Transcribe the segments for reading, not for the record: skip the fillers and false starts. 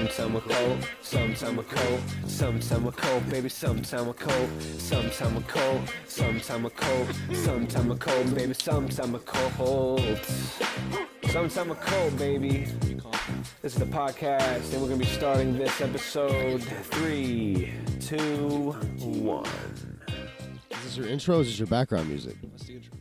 Sometime we're cold, sometime we're cold, sometime we're cold, baby, sometime we're cold, sometime we're cold, sometime we're cold, sometime we're cold, baby, sometime we're cold. Sometime we're cold, baby. This is the podcast, and we're going to be starting this episode 3, 2, 1. Is this your intro or is this your background music? That's the intro.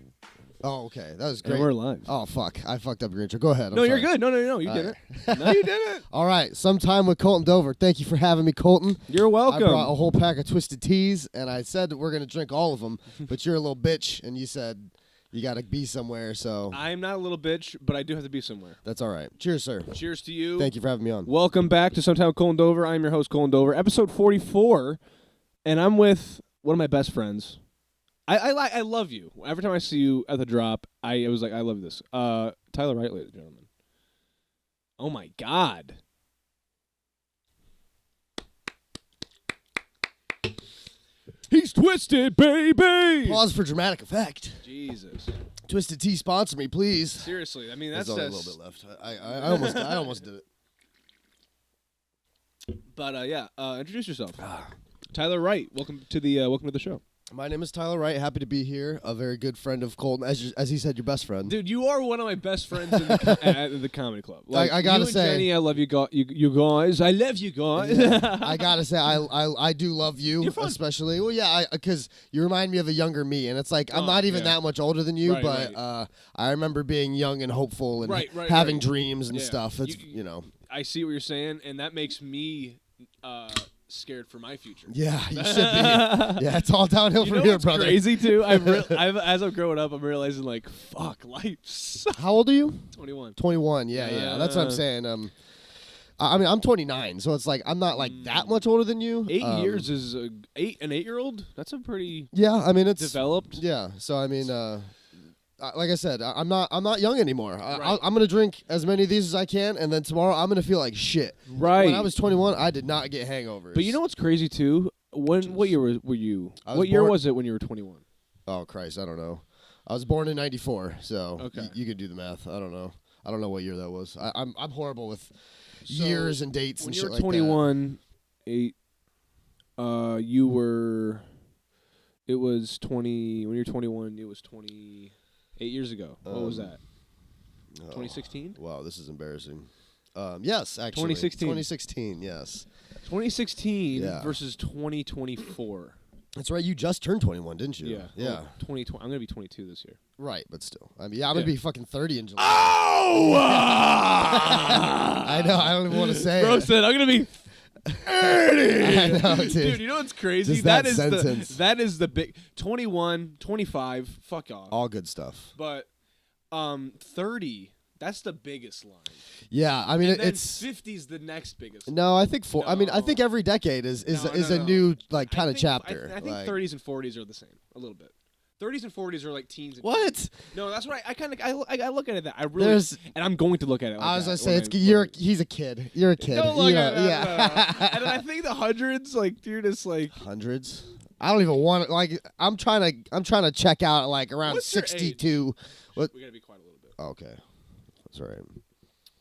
Oh, okay. That was great. And we're live. Oh, fuck. I fucked up your intro. Go ahead. I'm You're sorry. good. No. You did it. No, you did it. All right. Sometime with Colton Dover. Thank you for having me, Colton. You're welcome. I brought a whole pack of Twisted Teas, and I said that we're going to drink all of them, but you're a little bitch, and you said you got to be somewhere, so. I'm not a little bitch, but I do have to be somewhere. That's all right. Cheers, sir. Cheers to you. Thank you for having me on. Welcome back to Sometime with Colton Dover. I'm your host, Colton Dover. Episode 44, and I'm with one of my best friends. I love you. Every time I see you at the drop, I was like, I love this. Tyler Wright, ladies and gentlemen. Oh, my God. He's twisted, baby. Pause for dramatic effect. Jesus. Twisted Tea, sponsor me, please. Seriously. I mean, that's There's only a little bit left. I almost did it. But, introduce yourself. Tyler Wright, welcome to the show. My name is Tyler Wright. Happy to be here. A very good friend of Colton, as he said, your best friend. Dude, you are one of my best friends in at the comedy club. Like, I gotta you and say, Jenny, I love you, you guys. I love you guys. Yeah, I gotta say, I do love you, You're fun. especially. Well, yeah, because you remind me of a younger me, and it's like I'm not even that much older than you, Right, but right. I remember being young and hopeful and having dreams and stuff. It's I see what you're saying, and that makes me scared for my future. Yeah, you should be. Yeah, it's all downhill from here, brother. Crazy too. As I'm growing up, I'm realizing like, fuck, life sucks. How old are you? 21. 21. Yeah. That's what I'm saying. I mean, I'm 29, so it's like I'm not like that much older than you. 8 years is an 8-year-old. That's a pretty I mean it's developed. Yeah, so I mean, like I said, I'm not young anymore. Right. I'm gonna drink as many of these as I can, and then tomorrow I'm gonna feel like shit. Right. When I was 21, I did not get hangovers. But you know what's crazy too? What year were you? What year was it when you were 21? Oh Christ, I don't know. I was born in '94, so okay. You could do the math. I don't know. I don't know what year that was. I'm horrible with years and dates and shit like that. When you were 21, you were. It was 20. When you were 21, it was 28 years ago. What was that? 2016? Wow, this is embarrassing. Yes, actually. 2016. 2016, yes. 2016 versus 2024. That's right. You just turned 21, didn't you? Yeah. 2020. I'm gonna be 22 this year. Right, but still. I mean, I'm gonna be fucking 30 in July. Oh! I know. I don't even want to say Bro it. said I'm gonna be 30. I know, dude. Dude, you know what's crazy? Just that sentence. That is the big 21, 25. Fuck off. All good stuff. But 30. That's the biggest line. Yeah, I mean and then it's 50's the next biggest. No, I think I mean I think every decade is a new like kind of chapter. I think 30s and 40s are the same a little bit. 30s and 40s are like teens. And what? Teens. No, that's what I look at it that I really and I'm going to look at it. Like I was gonna say he's a kid. You're a kid. Don't look at it. Yeah. And then I think the hundreds like you're just like hundreds. I don't even want to I'm trying to check out at like around 62. We gotta be quiet a little bit. Okay, that's all right.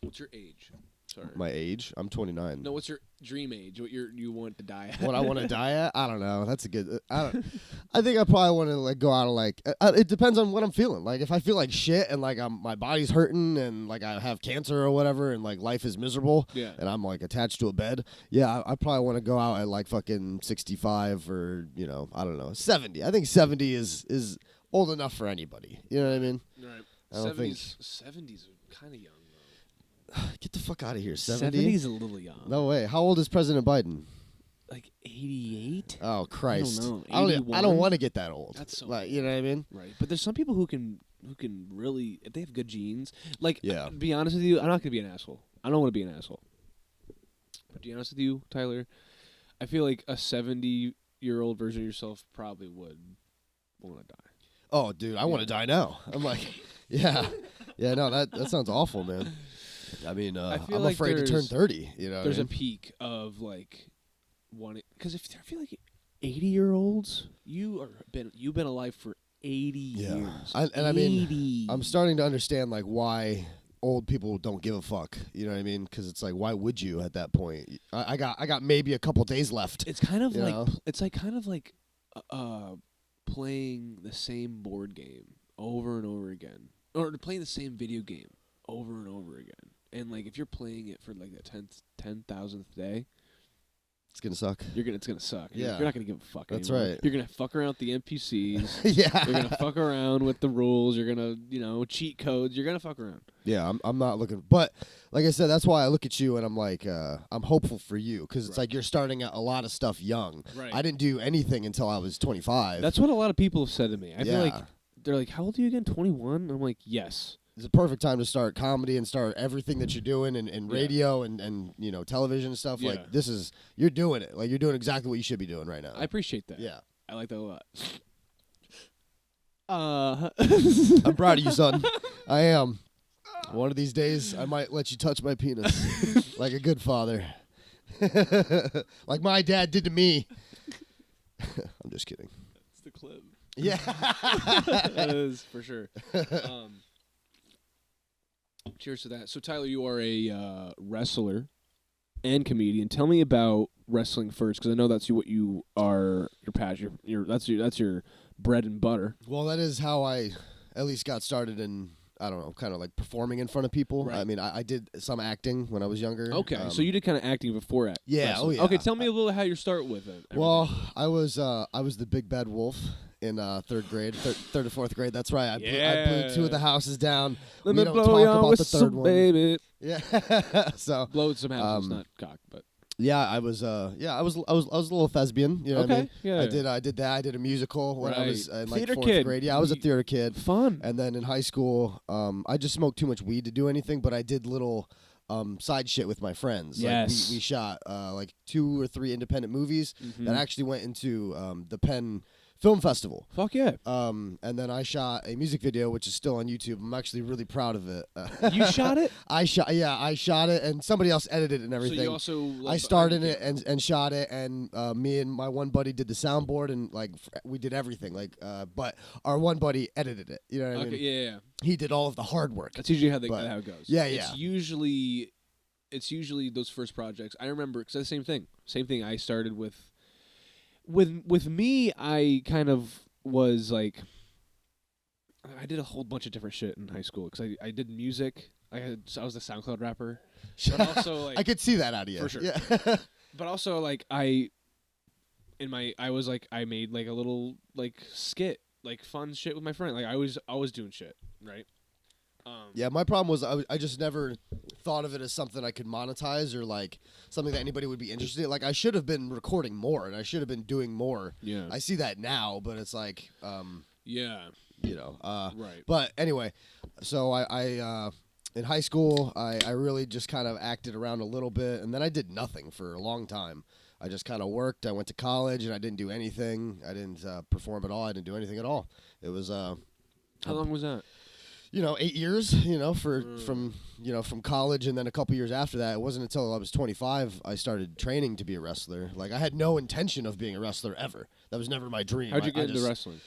What's your age? Sorry. My age? I'm 29. No, what's your dream age? What you want to die at? What I want to die at? I don't know. That's a good. I think I probably want to like go out and it depends on what I'm feeling. Like if I feel like shit and like my body's hurting and like I have cancer or whatever and like life is miserable. Yeah. And I'm like attached to a bed. Yeah, I probably want to go out at like fucking 65 or I don't know 70. I think 70 is old enough for anybody. You know what I mean? Right. I don't 70s are kind of young. Get the fuck out of here. 70? 70's a little young. No way. How old is President Biden? Like 88? Oh, Christ. I don't know. I don't want to get that old. That's so like, you know what I mean? Right. But there's some people who can really, if they have good genes, like, yeah. To be honest with you, I'm not going to be an asshole. I don't want to be an asshole. But to be honest with you, Tyler, I feel like a 70-year-old version of yourself probably would want to die. Oh, dude, I want to die now. I'm like, yeah. Yeah, no, that sounds awful, man. I mean, I'm like afraid to turn 30. There's a peak of like wanting, because I feel like 80-year-olds, you've been alive for 80 years. I mean, I'm starting to understand like why old people don't give a fuck. You know what I mean? Because it's like, why would you at that point? I got maybe a couple days left. It's kind of you like know? it's like kind of like playing the same board game over and over again, or playing the same video game over and over again. And like if you're playing it for like the 10,000th day, It's gonna suck. it's gonna suck. Yeah. You're not gonna give a fuck. That's anymore. right. You're gonna fuck around with the NPCs. Yeah. You're gonna fuck around with the rules. You're gonna cheat codes. You're gonna fuck around. Yeah, I'm not looking, but like I said, that's why I look at you and I'm like, I'm hopeful for you because it's like you're starting a lot of stuff young. Right. I didn't do anything until I was 25. That's what a lot of people have said to me. I feel like Yeah. they're like, "How old are you again? 21?" I'm like, "Yes." It's a perfect time to start comedy and start everything that you're doing in radio and television and stuff. Yeah. Like you're doing it. Like you're doing exactly what you should be doing right now. I appreciate that. Yeah. I like that a lot. I'm proud of you, son. I am. One of these days, I might let you touch my penis like a good father. Like my dad did to me. I'm just kidding. It's the clip. Yeah. That is for sure. Cheers to that. So Tyler, you are a wrestler and comedian. Tell me about wrestling first, because I know that's what you are. Your passion. That's your bread and butter. Well, that is how I at least got started in, I don't know, kind of like performing in front of people. Right. I mean, I did some acting when I was younger. Okay, so you did kind of acting before it. Yeah, wrestling. oh, yeah. Okay, tell me a little how you start with it. Well, I was the big bad wolf in third grade, third or fourth grade. That's right. I blew 2 of the houses down. Let we me don't blow talk your about whistle, the third one. baby. Yeah. So Blow some houses, not cock, but yeah, I was a little thespian. You know what I mean? Yeah. I did that. I did a musical when I was in like Theater fourth kid. grade. Yeah, I was a theater kid. Fun. And then in high school, I just smoked too much weed to do anything, but I did little side shit with my friends. Yes. Like we shot like 2 or 3 independent movies that actually went into the Penn Film Festival. Fuck yeah. And then I shot a music video, which is still on YouTube. I'm actually really proud of it. You shot it? I shot it, and somebody else edited it and everything. So you also I starred in it and shot it, and me and my one buddy did the soundboard, and like we did everything. Like, but our one buddy edited it. You know what I mean? Yeah. He did all of the hard work. That's usually how But- it goes. Yeah, It's usually those first projects. I remember because the same thing. Same thing. I started with me. I kind of was like, I did a whole bunch of different shit in high school because I did music. I was a SoundCloud rapper, but also like I could see that out of you. For sure. Yeah. but also like I made like a little like skit, like fun shit with my friend. Like I was always doing shit, right? Yeah, my problem was I just never thought of it as something I could monetize or like something that anybody would be interested in. Like I should have been recording more and I should have been doing more. Yeah. I see that now, but it's like, Yeah. Right. But anyway, so I in high school, I really just kind of acted around a little bit, and then I did nothing for a long time. I just kind of worked. I went to college, and I didn't do anything. I didn't perform at all. I didn't do anything at all. It was How long was that? 8 years, from college, and then a couple years after that. It wasn't until I was 25 I started training to be a wrestler. Like I had no intention of being a wrestler ever. That was never my dream. How'd you get into wrestling?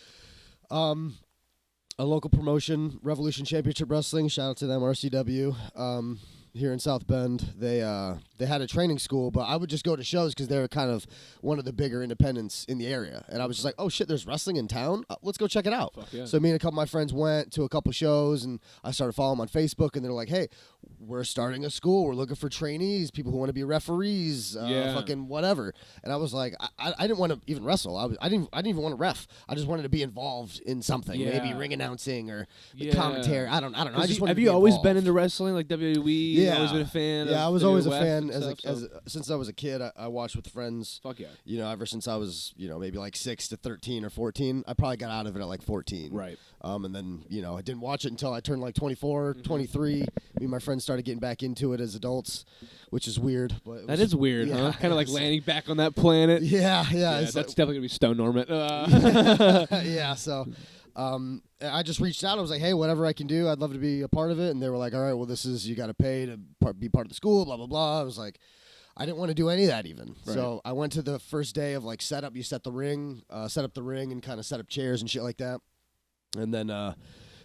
A local promotion, Revolution Championship Wrestling. Shout out to them, RCW. Here in South Bend, they had a training school, but I would just go to shows because they were kind of one of the bigger independents in the area. And I was just like, oh shit, there's wrestling in town? Let's go check it out. Fuck yeah. So me and a couple of my friends went to a couple shows, and I started following them on Facebook, and they're like, hey, we're starting a school. We're looking for trainees, people who want to be referees, fucking whatever. And I was like, I didn't want to even wrestle. I didn't even want to ref. I just wanted to be involved in something, maybe ring announcing or commentary. I don't know. I just wanted have to you be always involved. been into wrestling, like WWE? Yeah. Always been a fan. Yeah, of I was always a WWF fan and stuff, since I was a kid. I watched with friends. Fuck yeah. Ever since I was, maybe like 6 to 13 or 14. I probably got out of it at like 14. Right. And then, I didn't watch it until I turned like 24, 23. Me and my friends started getting back into it as adults, which is weird. But That is weird, yeah, huh? Kind of like landing back on that planet. Yeah. That's definitely gonna be Stone Norman. Yeah, so I just reached out. I was like, hey, whatever I can do, I'd love to be a part of it. And they were like, all right, well, you got to pay to be part of the school, blah, blah, blah. I was like, I didn't want to do any of that even. Right. So I went to the first day of like setup. You set up the ring and kind of set up chairs and shit like that. And then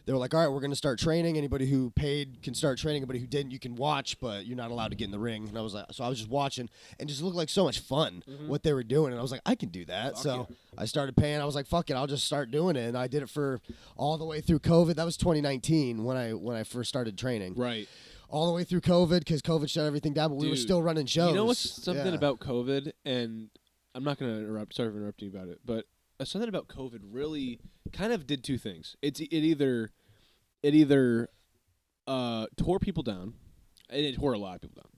they were like, all right, we're going to start training. Anybody who paid can start training. Anybody who didn't, you can watch, but you're not allowed to get in the ring. And I was like, so I was just watching, and just looked like so much fun what they were doing. And I was like, I can do that. So I started paying. I was like, fuck it, I'll just start doing it. And I did it for all the way through COVID. That was 2019 when I first started training. Right. All the way through COVID, because COVID shut everything down, but we were still running shows. You know what's something about COVID, and I'm not going to interrupt. Sorry for interrupting you about it, but something about COVID really kind of did two things. It either tore people down, and it tore a lot of people down,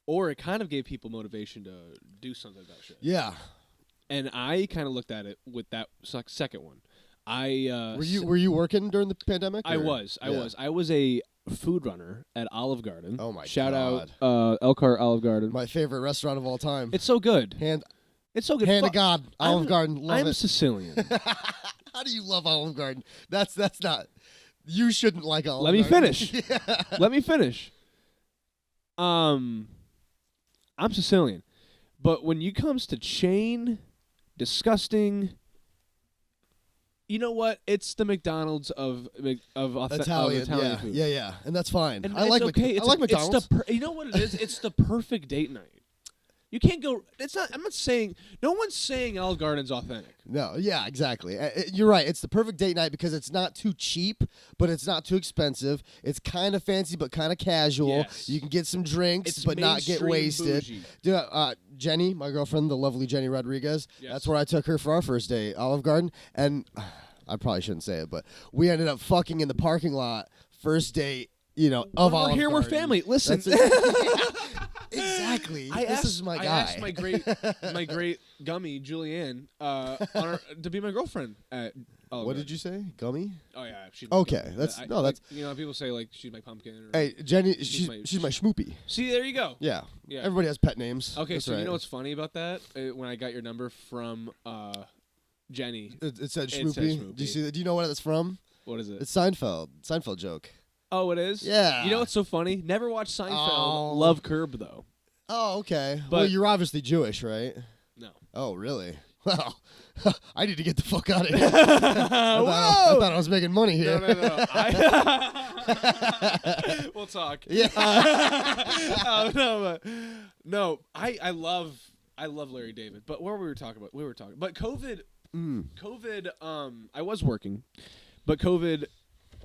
or it kind of gave people motivation to do something about shit. Yeah. And I kind of looked at it with that second one. Were you working during the pandemic? I was. I was a food runner at Olive Garden. Oh my Shout God. out Elkhart Olive Garden. My favorite restaurant of all time. It's so good. It's so good. Hand to God, Olive Garden. Love I'm it. Sicilian. How do you love Olive Garden? That's not. You shouldn't like Olive Let me Garden. finish. Yeah. Let me finish. I'm Sicilian, but when it comes to chain, disgusting. You know what? It's the McDonald's of Italian food. Yeah, and that's fine. And I like okay. I like McDonald's. You know what it is? It's the perfect date night. You can't go. It's not. I'm not saying. No one's saying Olive Garden's authentic. No, yeah, exactly. You're right. It's the perfect date night because it's not too cheap, but it's not too expensive. It's kind of fancy, but kind of casual. Yes. You can get some drinks, It's but not get mainstream wasted. bougie. Dude, Jenny, my girlfriend, the lovely Jenny Rodriguez. Yes. That's where I took her for our first date, Olive Garden, and I probably shouldn't say it, but we ended up fucking in the parking lot. First date, of Olive We're Garden. family. Listen. Exactly. I asked my great gummy Julianne to be my girlfriend at Olive What Garden. did you say? Gummy? Oh yeah, she's Okay, gummy. That's people say like she's my pumpkin. Or, Hey, Jenny, she's she's my schmoopy. See, there you go. Yeah. Yeah. Everybody has pet names. Okay, That's so right. you know what's funny about that? When I got your number from Jenny. It said said schmoopy. Schmoopy. Do you see that? Do you know what it's from? What is it? It's Seinfeld. Seinfeld joke. Oh, it is? Yeah. You know what's so funny? Never watched Seinfeld. Oh. Love Curb though. Oh, okay. But- Well, you're obviously Jewish, right? No. Oh, really? Well, I need to get the fuck out of here. I thought I was making money here. No. We'll talk. Yeah. No, I love Larry David. But what were we talking about? But COVID. I was working, but COVID.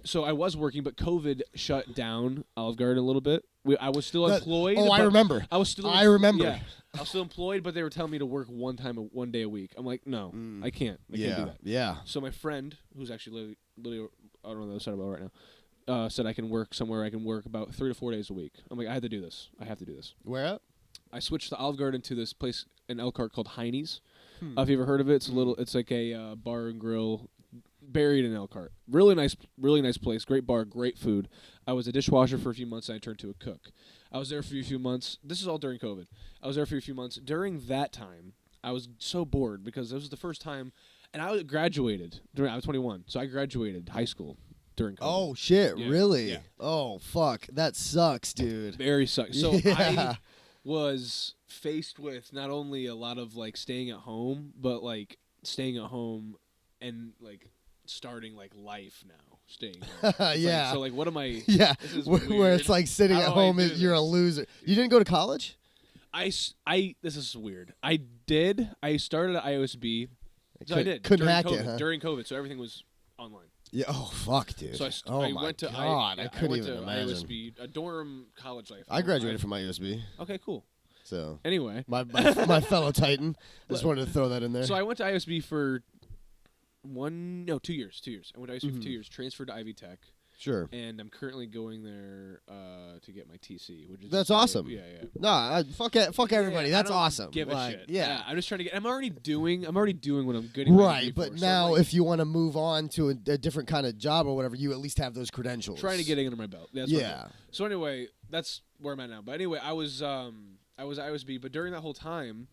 So I was working, but COVID shut down Olive Garden a little bit. I was still employed. Oh, I remember. I was still. I remember. Yeah, I was still employed, but they were telling me to work one day a week. I'm like, no, I can't. I can't do that. Yeah. So my friend, who's actually literally I don't know the other side of it right now, said I can work somewhere. I can work about 3 to 4 days a week. I'm like, I have to do this. Where at? I switched to Olive Garden to this place in Elkhart called Heine's. Have you ever heard of it? It's like a bar and grill buried in Elkhart. Really nice place. Great bar, great food. I was a dishwasher for a few months, and I turned to a cook. I was there for a few months. This is all during COVID. I was there for a few months. During that time, I was so bored because this was the first time, and I graduated. I was 21, so I graduated high school during COVID. Oh shit! Yeah, Really? yeah. Oh fuck! That sucks, dude. Very sucks. So Yeah. I was faced with not only a lot of like staying at home, but like staying at home and like starting like life now. Staying home. It's Yeah. Like, so like, what am I? Yeah. This is Where weird. it's like sitting How at do I home, do you're a this? loser. You didn't go to college? This is weird. I started at IOSB. So I did. Couldn't during hack COVID, it, huh? During COVID, so everything was online. Yeah. Oh fuck, dude. So oh I my went to god, I couldn't went even to imagine. IOSB, a dorm college life. I graduated from my USB, Okay, cool. so Anyway, my fellow Titan. I just wanted to throw that in there. so I went to IOSB for 2 years. 2 years. I went to IOSB for 2 years. Transferred to Ivy Tech. Sure. And I'm currently going there to get my TC, which is That's awesome. Yeah. Nah, fuck everybody. Yeah, That's I don't awesome. Give a Like, shit. Yeah. I'm just trying to get. I'm already doing what I'm getting my Right, degree but for. So now I'm, like, if you want to move on to a different kind of job or whatever, you at least have those credentials. trying to get it under my belt. That's what I'm Yeah. doing. So anyway, that's where I'm at now. But anyway, I was IOSB, but during that whole time,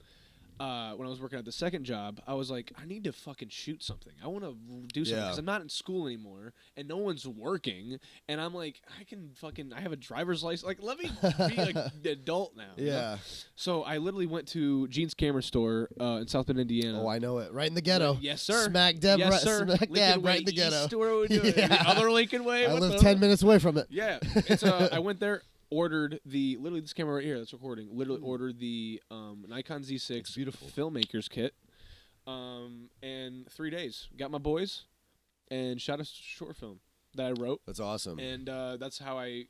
when I was working at the second job, I was like, I need to fucking shoot something. I want to do something because I'm not in school anymore and no one's working. And I'm like, I have a driver's license. Like, let me be an adult now. Yeah. You know? So I literally went to Gene's Camera Store in South Bend, Indiana. Oh, I know it. Right in the ghetto. Yes, sir. Smack dab, yes, sir. smack Lincoln dab Way right in the ghetto. East, where are we doing? The other Lincoln Way. I What live the- 10 minutes away from it. Yeah, it's I went there, ordered literally this camera right here that's recording. Literally ordered the Nikon Z6 beautiful filmmaker's kit, and 3 days got my boys, and shot a short film that I wrote. That's awesome. And that's how I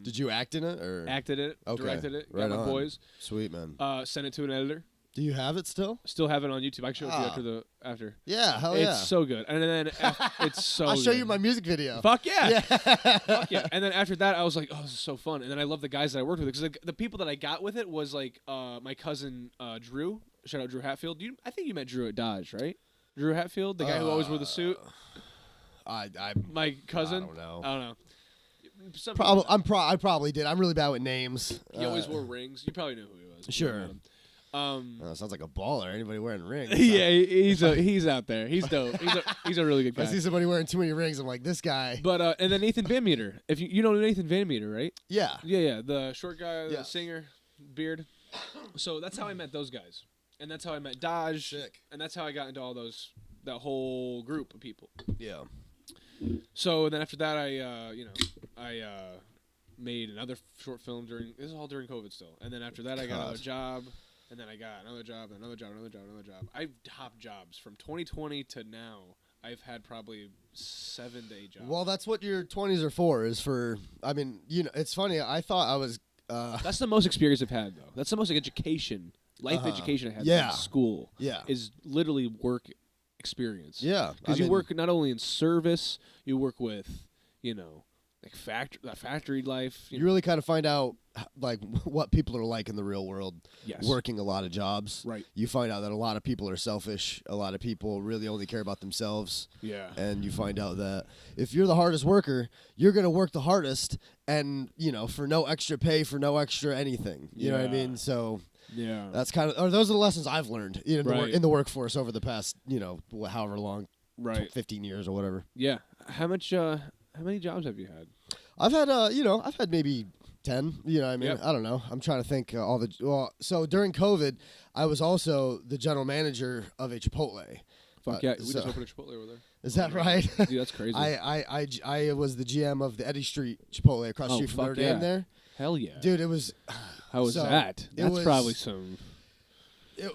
Did you act in it or acted it, Okay. directed it, Right got my on. boys, Sweet, man. sent it to an editor. Do you have it still? Still have it on YouTube. I can show it to Ah. you after. Yeah, hell It's yeah. so good, and then it's so. I'll show good. you my music video. Fuck yeah. Yeah. Fuck yeah. And then after that, I was like, oh, this is so fun. And then I love the guys that I worked with. Because the people that I got with it was like my cousin Drew. Shout out Drew Hatfield. I think you met Drew at Dodge, right? Drew Hatfield, the guy who always wore the suit. I My cousin. I don't know. I don't know. Some Probably people- I probably did. I'm really bad with names. He always wore rings. You probably knew who he was. if you Sure. met him. Sounds like a baller. Anybody wearing rings? Yeah, he's out there. He's dope. He's a really good If I guy. see somebody wearing too many rings, I'm like, this guy. But and then Nathan Van Meter. If you know Nathan Van Meter, right? Yeah. Yeah, the short guy, Yeah. the singer, beard. So that's how I met those guys, and that's how I met Dodge, Sick. and that's how I got into all that whole group of people. Yeah. So then after that, I made another short film this is all during COVID still, and then after that I got God. another job, and then I got another job, another job. I've hopped jobs from 2020 to now. I've had probably 7 to 8 jobs. Well, that's what your 20s are for. Is for. I mean, it's funny. I thought I was. That's the most experience I've had, though. That's the most life education I had Yeah. in school. Yeah. Is literally work experience. Yeah. Because you work not only in service, you work with, like factory life. You really kind of find out like what people are like in the real world. Yes. Working a lot of jobs. Right. You find out that a lot of people are selfish. A lot of people really only care about themselves. Yeah. And you find out that if you're the hardest worker, you're going to work the hardest and, for no extra pay, for no extra anything. You know what I Yeah. mean? So Yeah. that's or those are the lessons I've learned Right. in the workforce over the past, however long, Right. 15 years or whatever. Yeah. How many jobs have you had? I've had maybe 10, you know what I mean? Yep. I don't know. I'm trying to think so during COVID, I was also the general manager of a Chipotle. Fuck yeah. We so- just opened a Chipotle over there. Is that right? Dude, that's crazy. I was the GM of the Eddy Street Chipotle across the Oh, street from fuck Notre Dame yeah. there. Hell yeah. Dude, it was How was so that? it That's was- probably some.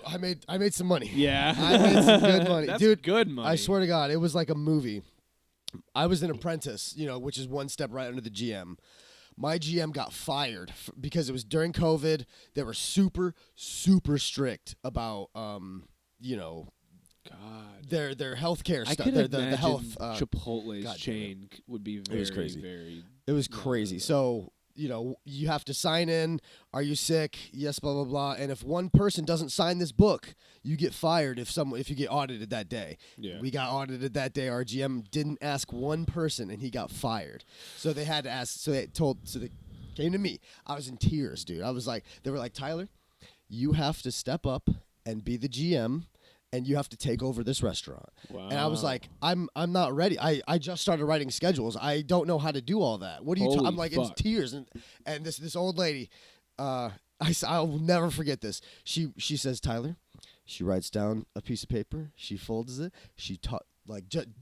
I made some money. Yeah. I made some good money. That's Dude, good money. I swear to God, it was like a movie. I was an apprentice, which is one step right under the GM. My GM got fired because it was during COVID. They were super, super strict about, God. their healthcare I stuff. could The imagine health. Chipotle's God damn it. chain would be very, was crazy. very. It was No, crazy. no, no. So, you have to sign in. Are you sick? Yes, blah, blah, blah. And if one person doesn't sign this book, you get fired if you get audited that day. Yeah. We got audited that day. Our GM didn't ask one person and he got fired. So they had to ask. So they came to me. I was in tears, dude. They were like, Tyler, you have to step up and be the GM. And you have to take over this restaurant. Wow. And I was like, I'm not ready. I just started writing schedules. I don't know how to do all that. What do you? Holy I'm like in fuck. tears. And this old lady, I'll never forget this. She says, Tyler, she writes down a piece of paper. She folds it. She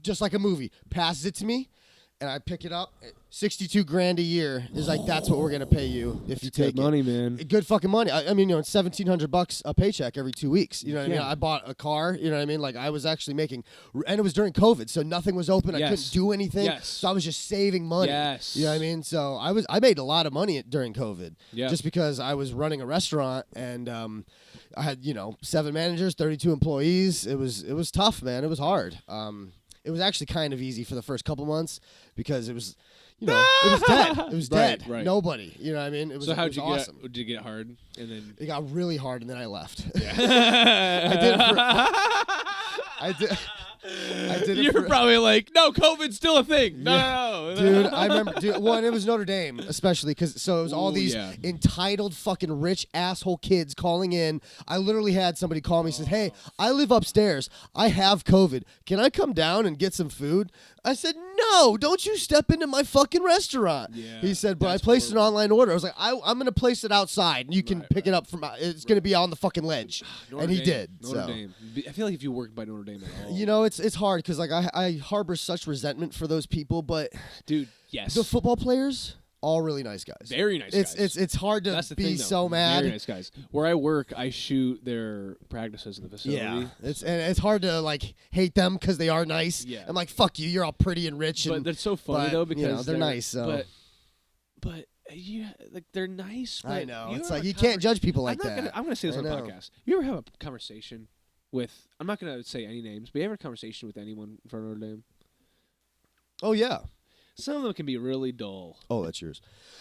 just like a movie, passes it to me, and I pick it up. $62,000 a year is like that's what we're gonna pay you if you take Good money, man. Good fucking money. I mean, it's $1,700 a paycheck every 2 weeks. You know what I mean? Yeah. I bought a car. You know what I mean? Like I was actually making, and it was during COVID, so nothing was open. I Yes. couldn't do anything. Yes. So I was just saving money. Yes. You know what I mean? So I made a lot of money during COVID. Yeah. Just because I was running a restaurant and I had 7 managers, 32 employees. It was tough, man. It was hard. It was actually kind of easy for the first couple months because it was. It was dead. It was Right, dead. right. Nobody. You know what I mean? It was, So it how'd was you awesome. get? Did you get hard? And then It got really hard, and then I left. yeah. I did it for. I did. I did it You're for, probably like, no, COVID's still a thing. No. dude. I remember, one. It was Notre Dame, especially because it was all Ooh, these yeah. entitled fucking rich asshole kids calling in. I literally had somebody call me and said, "Hey, I live upstairs. I have COVID. Can I come down and get some food?" I said, "No, don't you step into my fucking restaurant." Yeah, He said, "But I that's placed an horrible. online order." I was like, "I'm gonna place it outside, and you can pick it up from. It's gonna be on the fucking ledge." Notre and he Dame. did. Notre so. Dame. I feel like if you work by Notre Dame at all. You know, it's hard because like I harbor such resentment for those people, but Dude, yes. the football players, all really nice guys. Very nice guys. It's hard to That's the be thing, though. so mad. Very nice guys. Where I work, I shoot their practices in the facility. Yeah, it's hard to like hate them because they are nice. Yeah. I'm like, fuck you, you're all pretty and rich. But And that's so funny but, though because you know, they're nice. So but yeah, like they're nice. But I know you it's ever like have you a can't judge people like that. I'm gonna say this I on the know. podcast. You ever have a conversation with? I'm not gonna say any names, but you ever have a conversation with anyone from Notre Dame? Oh yeah. Some of them can be really dull. Oh, that's yours.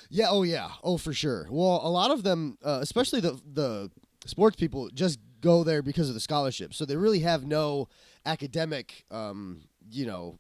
Yeah. Oh yeah. Oh for sure. Well, a lot of them, especially the sports people, just go there because of the scholarship. So they really have no academic,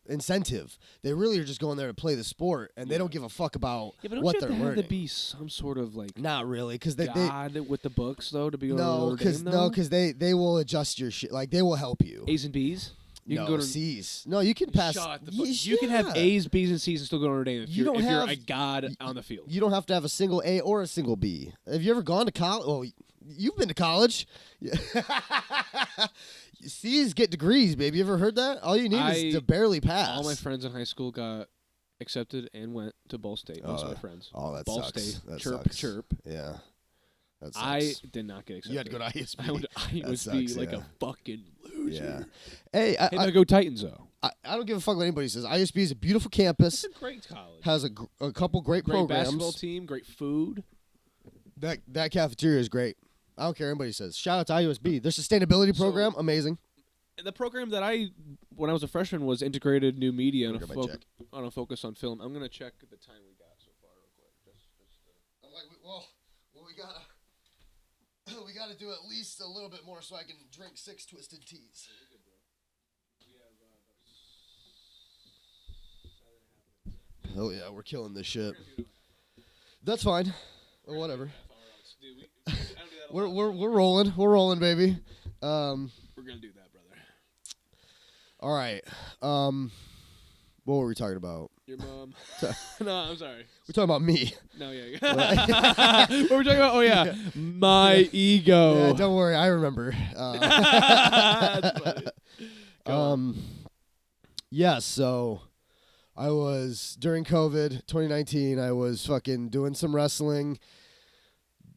incentive. They really are just going there to play the sport, and they don't give a fuck about Yeah, but don't what you they're have to learning. have to be some sort of like Not really, because they God with the books though to be on no, Notre Dame, though? because they will adjust your shit. Like they will help you. A's and B's. You no, can go to C's. No, you can pass. Shut the fuck. You can have Yeah. A's, B's, and C's and still go to Notre Dame if You you're don't you're have- a god on the field. You don't have to have a single A or a single B. Have you ever gone to college? Well, you've been to college. C's get degrees, baby. You ever heard that? All you need is to barely pass. All my friends in high school got accepted and went to Ball State. Most of my friends. Oh, that Ball sucks. State. That Chirp, sucks. chirp. Yeah. That sucks. I did not get accepted. You had to go to ISB. I went to ISB sucks, like yeah. a fucking loser. Yeah. Hey, Hey, now go Titans though. I don't give a fuck what anybody says. ISB is a beautiful campus. It's a great college. Has a couple great Great programs. basketball team. Great food. That cafeteria is great. I don't care what anybody says. Shout out to IUSB. Their sustainability program, amazing. And the program that when I was a freshman, was integrated new media and Look at my check. on a focus on film. I'm gonna check the time we got so far real quick. I'm like, well, we gotta do at least a little bit more so I can drink 6 twisted teas. Oh yeah, we're killing this shit. That's fine. Or whatever. We're rolling. We're rolling, baby. We're gonna do that, brother. All right. What were we talking about? Your mom. No, I'm sorry. We're talking about me. No, yeah. What were we talking about? Oh yeah, my ego. Yeah, don't worry, I remember. That's funny. Go on. Yeah, so I was during COVID 2019. I was fucking doing some wrestling,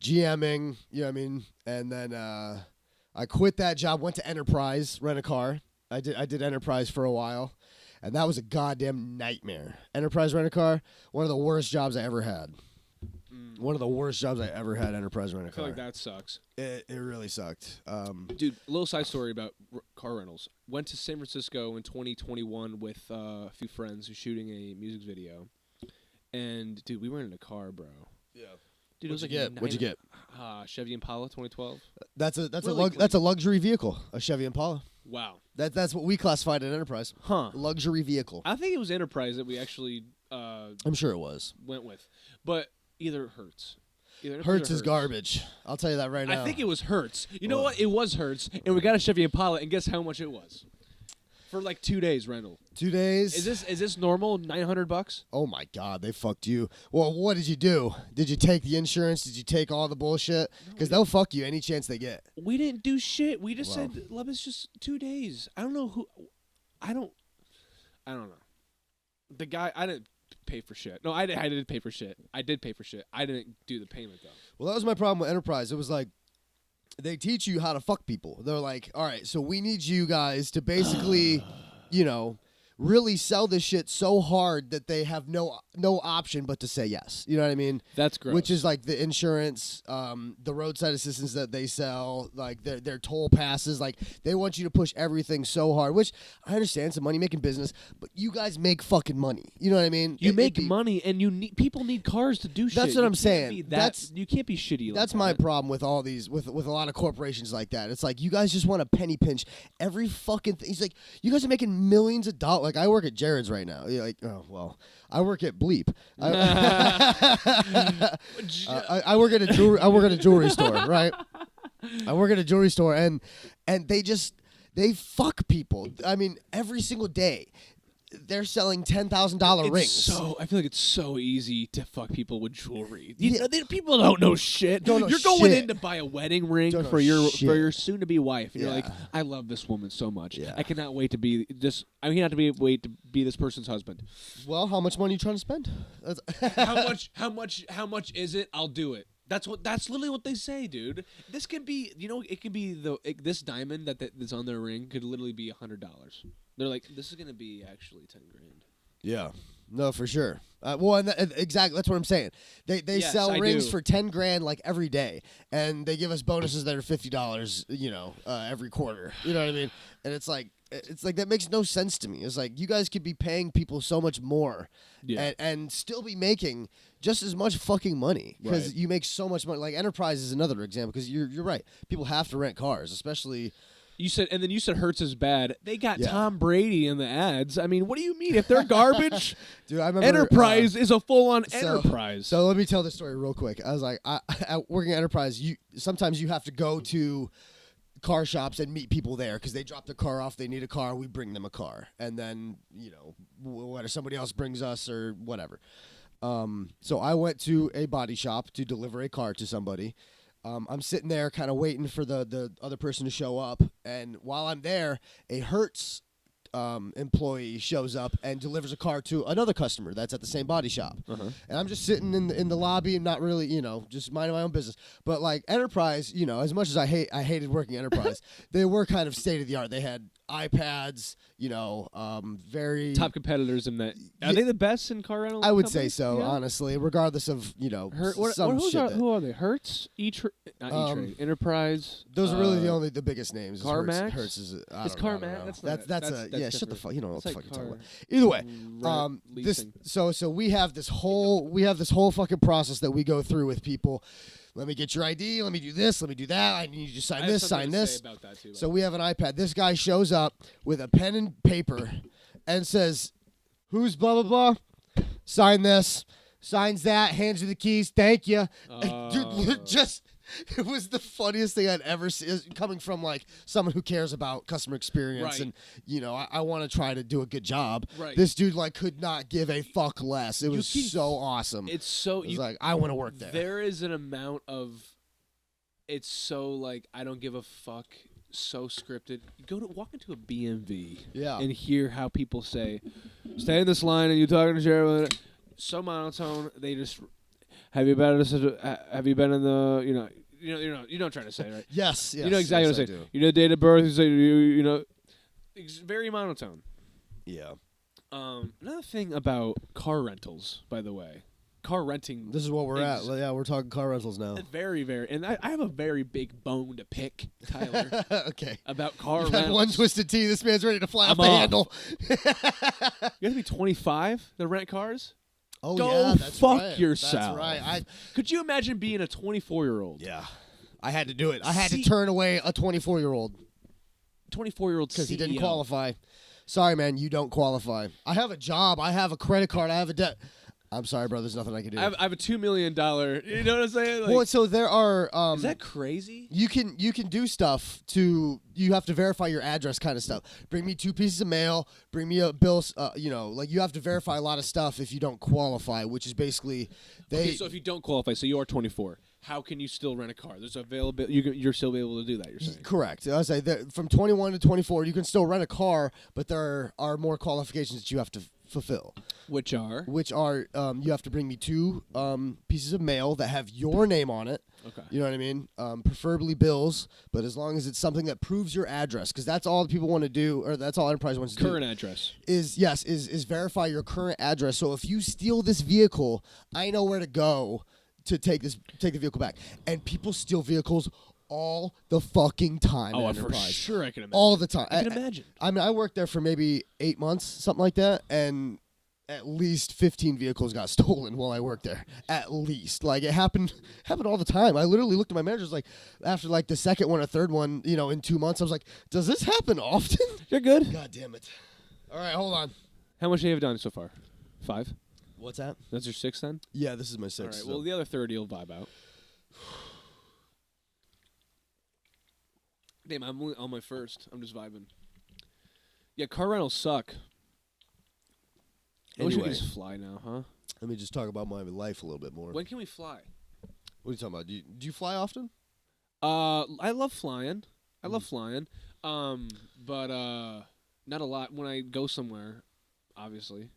GMing. You know what I mean? And then I quit that job. Went to Enterprise, rent a car. I did Enterprise for a while, and that was a goddamn nightmare. Enterprise rent a car, one of the worst jobs I ever had. One of the worst jobs I ever had. Enterprise rent a I feel car. like that sucks. It really sucked. Dude, a little side story about car rentals. Went to San Francisco in 2021 with a few friends who's shooting a music video. And, dude, we rented a car, bro. Yeah. Dude, What'd it you was get? like What'd you get? Chevy Impala 2012. That's Really that's a luxury vehicle, a Chevy Impala. Wow. That's what we classified at Enterprise. Huh. Luxury vehicle. I think it was Enterprise that we actually I'm sure it was. went with. But either Hertz. Either Enterprise Hertz or is garbage. I'll tell you that right now. I think it was Hertz. You know Well- what? It was Hertz. And we got a Chevy Impala, and guess how much it was? For like 2 days rental. 2 days. Is this normal? $900? Oh my God, they fucked you. Well, what did you do? Did you take the insurance? Did you take all the bullshit? Because they'll fuck you any chance they get. We didn't do shit. We just Wow. said, love, it's just 2 days. I don't know who. I don't know. The guy, I didn't pay for shit. No, I didn't pay for shit. I did pay for shit. I didn't do the payment though. Well, that was my problem with Enterprise. It was like they teach you how to fuck people. They're like, all right, so we need you guys to basically, really sell this shit so hard that they have no option but to say yes. You know what I mean? That's gross. Which is like the insurance, the roadside assistance that they sell, like their toll passes. Like they want you to push everything so hard, which I understand it's a money making business, but you guys make fucking money. You know what I mean? You make money, and people need cars to do shit. That's what I'm saying. You can't be shitty. That's my problem with all these, with a lot of corporations like that. It's like you guys just want to penny pinch every fucking thing. He's like, you guys are making millions of dollars. Like I work at Jared's right now. You're like, oh well, I work at Bleep. I work at a jewelry store, right? I work at a jewelry store, and they fuck people. I mean, every single day. They're selling $10,000 rings. So I feel like it's so easy to fuck people with jewelry. Yeah. People don't know shit. Don't know you're going shit. in to buy a wedding ring Don't know for your shit. soon-to-be wife, and you're like, I love this woman so much. I cannot wait to be this. I cannot wait to be this person's husband. Well, how much money are you trying to spend? How much is it? I'll do it. That's literally what they say, dude. This can be, it can be this diamond that's on their ring could literally be $100. They're like, this is gonna be actually $10,000. Yeah, no, for sure. Well, exactly, that's what I'm saying. They Yes, sell I rings do. for $10,000 like every day, and they give us bonuses that are $50, every quarter. You know what I mean? And it's like that makes no sense to me. It's like you guys could be paying people so much more, and still be making just as much fucking money because you make so much money. Like Enterprise is another example because you're right. People have to rent cars, especially. You said Hertz is bad. They got Tom Brady in the ads. I mean, what do you mean? If they're garbage, dude, I remember Enterprise is a full-on enterprise. So let me tell this story real quick. I was like, working at Enterprise, sometimes you have to go to car shops and meet people there because they drop their car off. They need a car. We bring them a car, and then whether somebody else brings us or whatever. So I went to a body shop to deliver a car to somebody. I'm sitting there kind of waiting for the other person to show up. And while I'm there, a Hertz employee shows up and delivers a car to another customer that's at the same body shop. And I'm just sitting in the lobby and not really, just minding my own business. But like Enterprise, as much as I hated working at Enterprise, they were kind of state of the art. They had iPads, very top competitors in that. Are they the best in car rental? I would say companies? so, Yeah. honestly, regardless of Who are they? Hertz, E-Trade, Enterprise. Those are really the biggest names. CarMax? Hertz is. It's CarMax. Shut the fuck. You don't know what the fuck you're talking car about. Either way, leasing. so we have this whole fucking process that we go through with people. Let me get your ID. Let me do this. Let me do that. I need you to sign this. Sign this. About that too, so we have an iPad. This guy shows up with a pen and paper and says, "Who's blah blah blah? Sign this." Signs that. Hands you the keys. Thank you. Dude, it was the funniest thing I'd ever seen, coming from like someone who cares about customer experience, and I want to try to do a good job. Right. This dude could not give a fuck less. It was so awesome. It's so it was like I want to work there. There is an amount of, it's so like I don't give a fuck. So scripted. Walk into a BMV, and hear how people say, "Stay in this line," and you're talking to Jared. So monotone. They just. Have you been in the you know what I'm trying to say, right? Yes. You know exactly what I'm saying. You know date of birth. You say it's very monotone. Yeah. Another thing about car rentals, by the way, car renting. This is what we're at. Yeah, we're talking car rentals now. Very, very, and I have a very big bone to pick, Tyler. Okay. About car You've rentals. had one twisted T. This man's ready to fly off the off. handle. You have to be 25 to rent cars. Oh, Go yeah, that's fuck right. yourself. That's right. Could you imagine being a 24-year-old? Yeah. I had to do it. I had to turn away a 24-year-old. 24-year-old because he didn't qualify. Sorry, man, you don't qualify. I have a job. I have a credit card. I have a debt. I'm sorry, bro. There's nothing I can do. I have a $2 million. You know what I'm saying? Like, well, so there are. Is that crazy? You can do stuff to. You have to verify your address, kind of stuff. Bring me 2 pieces of mail. Bring me a bill. Like you have to verify a lot of stuff if you don't qualify, which is basically Okay, so if you don't qualify, so you are 24. How can you still rent a car? There's availability. You're still able to do that. You're saying correct. I say that from 21 to 24, you can still rent a car, but there are more qualifications that you have to fulfill. Which are? You have to bring me 2 pieces of mail that have your name on it. Okay. You know what I mean? Preferably bills, but as long as it's something that proves your address, because that's all people want to do, or that's all Enterprise wants to do. Current address. Is verify your current address. So if you steal this vehicle, I know where to go to take the vehicle back. And people steal vehicles all the fucking time. Oh, at for Enterprise. sure I can imagine. All the time. I can imagine. I mean, I worked there for maybe 8 months, something like that, and at least 15 vehicles got stolen while I worked there. At least. Like, it happened all the time. I literally looked at my managers, like, after, like, the second one or third one, in 2 months, I was like, does this happen often? You're good. God damn it. All right, hold on. How much have you done so far? 5? What's that? That's your 6 then? Yeah, this is my 6. All right, well, the other 30 you'll vibe out. Damn, I'm only on my first. I'm just vibing. Yeah, car rentals suck. I wish we could Anyway. just fly now, huh? Let me just talk about my life a little bit more. When can we fly? What are you talking about? Do you fly often? I love flying. But not a lot when I go somewhere, obviously.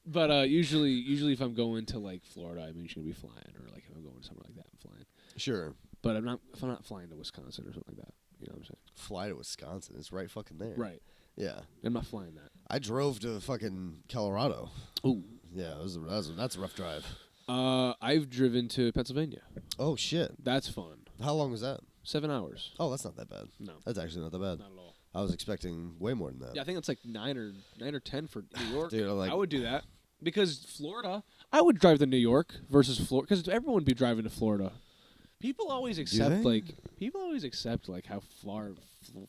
But usually if I'm going to like Florida, I'm usually gonna be flying, or like if I'm going somewhere like that, I'm flying. Sure. But if I'm not flying to Wisconsin or something like that. You know what I'm saying? Fly to Wisconsin. It's right fucking there. Right. Yeah. I'm not flying that. I drove to fucking Colorado. Ooh. Yeah, that's a rough drive. I've driven to Pennsylvania. Oh, shit. That's fun. How long was that? 7 hours. Oh, that's not that bad. No. That's actually not that bad. Not at all. I was expecting way more than that. Yeah, I think it's like 9 or 10 for New York. Dude, I would do that because Florida. I would drive to New York versus Florida because everyone would be driving to Florida. People always accept how far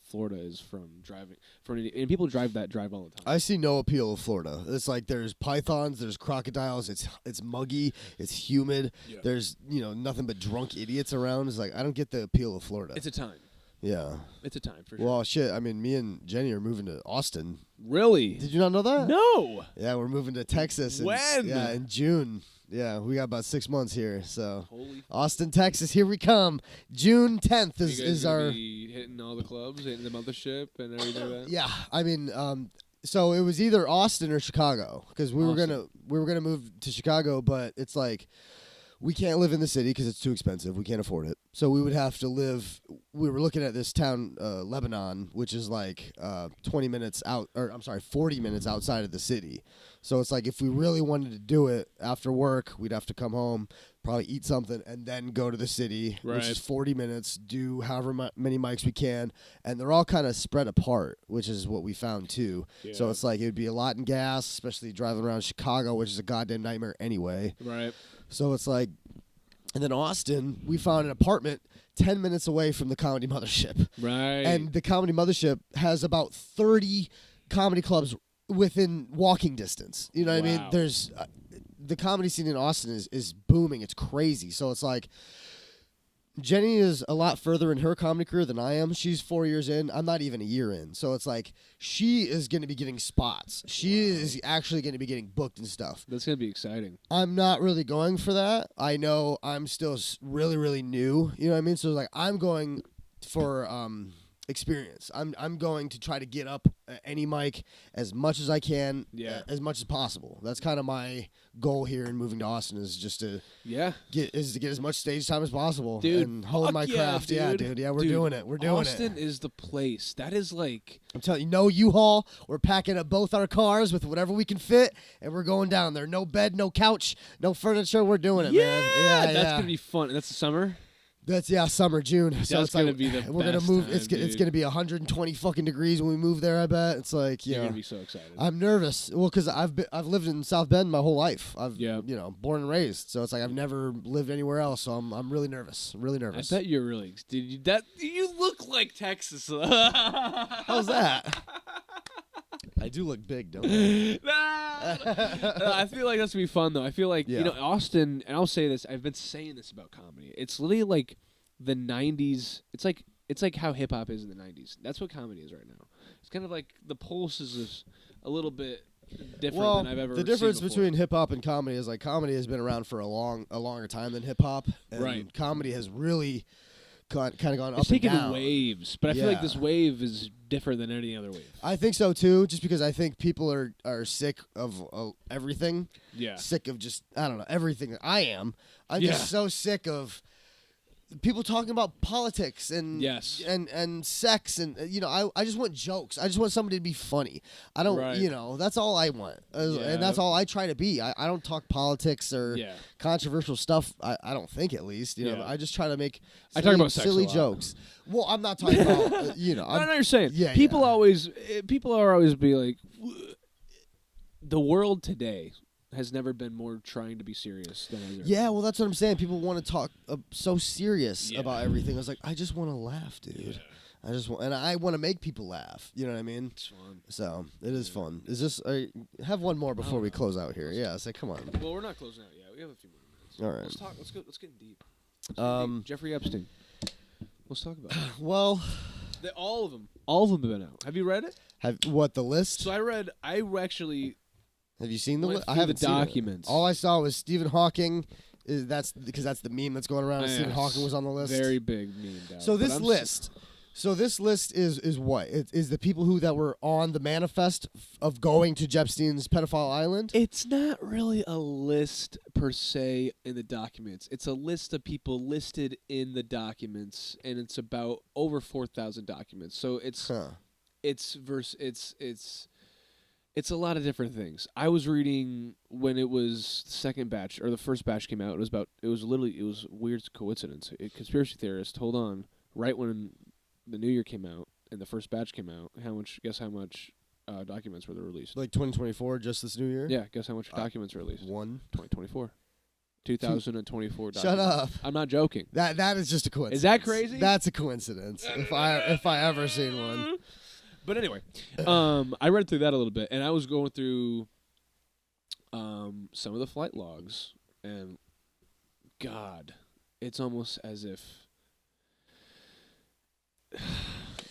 Florida is from driving and people drive all the time. I see no appeal of Florida. It's like there's pythons, there's crocodiles. It's muggy, it's humid. Yeah. There's nothing but drunk idiots around. It's like I don't get the appeal of Florida. It's a time. Yeah. It's a time for sure. Well, shit. I mean, me and Jenny are moving to Austin. Really? Did you not know that? No. Yeah, we're moving to Texas. When? Yeah, in June. Yeah, we got about 6 months here. So Holy. Austin, Texas, here we come. June 10th You guys is gonna our. be hitting all the clubs, hitting the mothership, and everything like that. Yeah, I mean, so it was either Austin or Chicago because we were gonna move to Chicago, but it's like we can't live in the city because it's too expensive. We can't afford it. So we would have to live. We were looking at this town, Lebanon, which is like 40 minutes outside of the city. So it's like if we really wanted to do it after work, we'd have to come home, probably eat something, and then go to the city, which is 40 minutes, do however many mics we can. And they're all kind of spread apart, which is what we found too. Yeah. So it's like it would be a lot in gas, especially driving around Chicago, which is a goddamn nightmare anyway. Right. So it's like, and then Austin, we found an apartment 10 minutes away from the Comedy Mothership. Right. And the Comedy Mothership has about 30 comedy clubs within walking distance. You know what I mean? There's the comedy scene in Austin is booming. It's crazy. So it's like Jenny is a lot further in her comedy career than I am. She's 4 years in. I'm not even a year in. So it's like she is going to be getting spots. She is actually going to be getting booked and stuff. That's going to be exciting. I'm not really going for that. I know I'm still really, really new. You know what I mean? So like I'm going for experience. I'm going to try to get up any mic as much as I can, as much as possible. That's kind of my goal here in moving to Austin is just to get as much stage time as possible, dude, and hone my craft. Dude. Yeah, dude. Yeah, we're doing it. We're doing Austin is the place. That is like I'm telling you, no U-Haul. We're packing up both our cars with whatever we can fit, and we're going down there. No bed, no couch, no furniture. We're doing it, man. Yeah, that's gonna be fun. And that's the summer. That's summer, June. So it's gonna be the we're gonna best move. time, It's gonna be 120 fucking degrees when we move there. I bet it's like You're gonna be so excited. I'm nervous. Well, because I've lived in South Bend my whole life. I've born and raised. So it's like I've never lived anywhere else. So I'm really nervous. I'm really nervous. I bet you're really. You look like Texas. How's that? I do look big, don't I? I feel like that's gonna be fun though. I feel like Austin, and I'll say this. I've been saying this about comedy. It's literally like the '90s. It's like how hip hop is in the '90s. That's what comedy is right now. It's kind of like the pulse is a little bit different than I've ever. The difference seen between hip hop and comedy is like comedy has been around for a longer time than hip hop. Right. Comedy has really kind of gone It's up and taken down. waves, but I feel like Yeah. this wave is different than any other wave. I think so too, just because I think people are sick of everything. Yeah. Sick of just, I don't know, everything. I am. I'm Yeah. just so sick of people talking about politics and Yes. and sex and I just want jokes. I just want somebody to be funny. I don't Right. that's all I want. And that's all I try to be. I don't talk politics or Yeah. controversial stuff. I don't think, at least. Yeah. I just try to make I talk about sex silly a lot. jokes. Well, I'm not talking about I know you're saying. Yeah, People yeah. people are always be like, the world today has never been more trying to be serious than ever. Yeah, well, that's what I'm saying. People want to talk so serious Yeah. about everything. I was like, I just want to laugh, dude. I just want, and I want to make people laugh. You know what I mean? It's fun. So it is fun. Is this? Have one more before we close out here. Yeah, say, come on. Well, we're not closing out yet. We have a few more minutes. All right. Let's talk. Let's go. Let's get deep. Jeffrey Epstein. Let's talk about it. Well, All of them. All of them have been out. Have you read it? the list? So I actually Have you seen the went list? I through haven't the seen it. documents. All I saw was Stephen Hawking. That's because that's the meme that's going around. Stephen Yes. Hawking was on the list. Very big meme. Doubt. So But this I'm list. So this list is what? It is the people that were on the manifest of going to Epstein's pedophile island? It's not really a list per se in the documents. It's a list of people listed in the documents, and it's about over 4,000 documents. So it's Huh. it's a lot of different things. I was reading when it was the second batch or the first batch came out. It was weird coincidence. A conspiracy theorist told on right when the new year came out and the first batch came out. Guess how much documents were released? Like 2024, just this new year? Yeah, guess how much documents were released? 2024. 2024 documents. Shut up. I'm not joking. That is just a coincidence. Is that crazy? That's a coincidence. If I ever seen one. But anyway, I read through that a little bit, and I was going through some of the flight logs, and God, it's almost as if,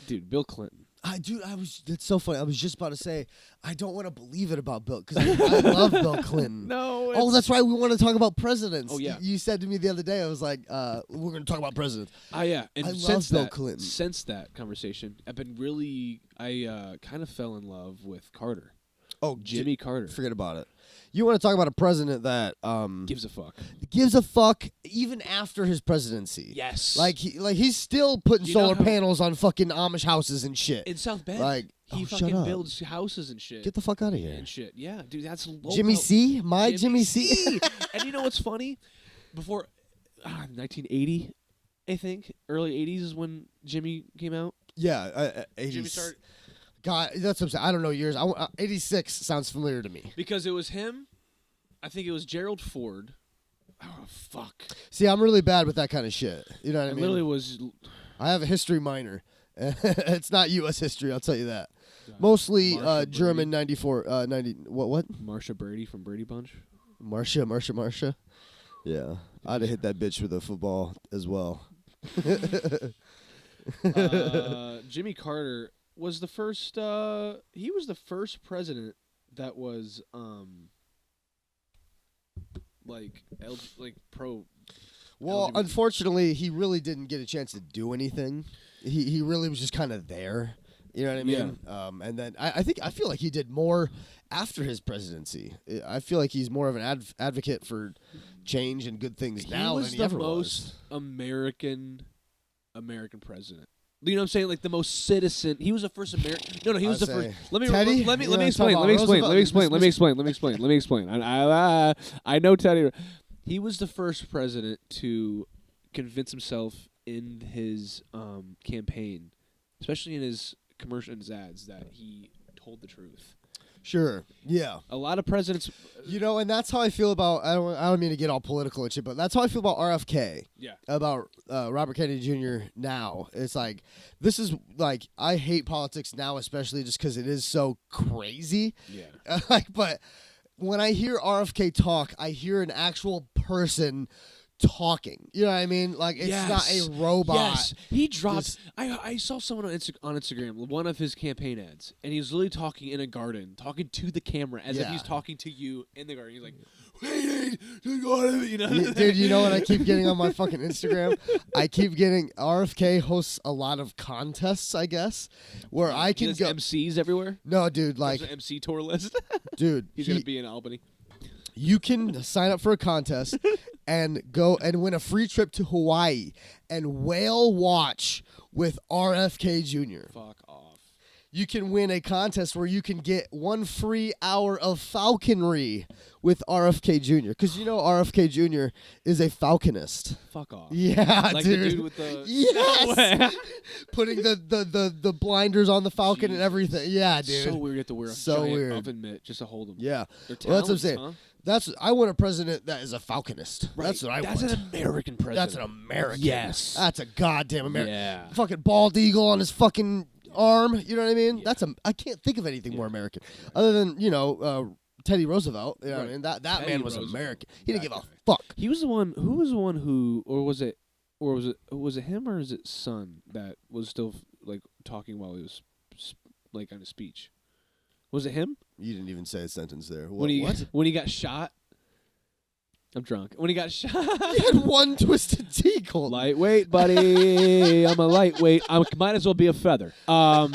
dude, Bill Clinton. That's so funny. I was just about to say, I don't want to believe it about Bill, because I love Bill Clinton. No. Oh, that's right. We want to talk about presidents. Oh, yeah. You said to me the other day, I was like, we're going to talk about presidents. Oh yeah, and I since love Bill that, Clinton. Since that conversation, I kind of fell in love with Carter. Oh, Jimmy Carter. Forget about it. You want to talk about a president that Gives a fuck. gives a fuck even after his presidency. Yes. Like he's still putting You know solar how- panels on fucking Amish houses and shit. in South Bend. Like, he shut fucking up. builds houses and shit. Get the fuck out of here. and shit. Yeah, dude, that's local. Jimmy C? My Jimmy C? And you know what's funny? Before 1980, I think early 80s is when Jimmy came out. Yeah, 80s. Jimmy started God, that's what I'm saying. I don't know years. 86 sounds familiar to me. because it was him. I think it was Gerald Ford. Oh fuck! See, I'm really bad with that kind of shit. You know what I It mean? literally was. I have a history minor. It's not U.S. history, I'll tell you that. Mostly Marsha German 94, 90, what? Marsha Brady from Brady Bunch. Marsha. Yeah. I'd have hit that bitch with a football as well. Jimmy Carter was the first. He was the first president that was like pro. Well, LGBT. unfortunately, he really didn't get a chance to do anything. He really was just kind of there. You know what I mean? And then I feel like he did more after his presidency. I feel like he's more of an advocate for change and good things now He than was he the ever most was. American president. You know what I'm saying? Like the most citizen. He was the first American. No, he was I'd the first. say Let me Teddy? let me You let me wanna explain. talk Let me about explain. Let me Roosevelt? explain. Let me explain. I know Teddy. He was the first president to convince himself in his campaign, especially in his commercial and his ads, that he told the truth. Sure. Yeah. A lot of presidents. You know, and that's how I feel about. I don't mean to get all political and shit, but that's how I feel about RFK. Yeah. About Robert Kennedy Jr. now. It's like this is like I hate politics now, especially just because it is so crazy. Yeah. But when I hear RFK talk, I hear an actual person talking. You know what I mean? Like it's not a robot. Yes, he dropped. Just- I saw someone on Instagram, one of his campaign ads, and he was literally talking in a garden, talking to the camera as if Yeah. he's talking to you in the garden. He's like, waiting to go to, Dude, you know what I keep getting on my fucking Instagram? I keep getting RFK hosts a lot of contests, I guess, where I can go. MCs everywhere. No, dude, like There's an MC tour list. dude, He's gonna be in Albany. you can sign up for a contest and go and win a free trip to Hawaii and whale watch with RFK Jr. Fuck off. You can win a contest where you can get 1 free hour of falconry with RFK Jr. Because you know RFK Jr. is a falconist. Fuck off. Yeah, Like dude. the dude with the Yes. No way. Putting the blinders on the falcon and everything. Yeah, dude. So weird you have to wear a So giant weird. oven mitt just to hold them. Yeah. They're Well, that's what I'm talents, saying. huh? I want a president that is a falconist. Right. That's what I That's want. an American president. That's an American. Yes. That's a goddamn American. Yeah. Fucking bald eagle on his fucking arm. You know what I mean? I can't think of anything more American other than Teddy Roosevelt. You know what I mean? That Teddy man was Roosevelt. American. He didn't That give a guy. fuck. He was the one. Who was the one who, or was it him or is it son that was still like talking while he was like on a speech? Was it him? You didn't even say a sentence there. When he what? when he got shot? I'm drunk. When he got shot. He had one twisted tea cold. Lightweight, buddy. I'm a lightweight. I might as well be a feather. Let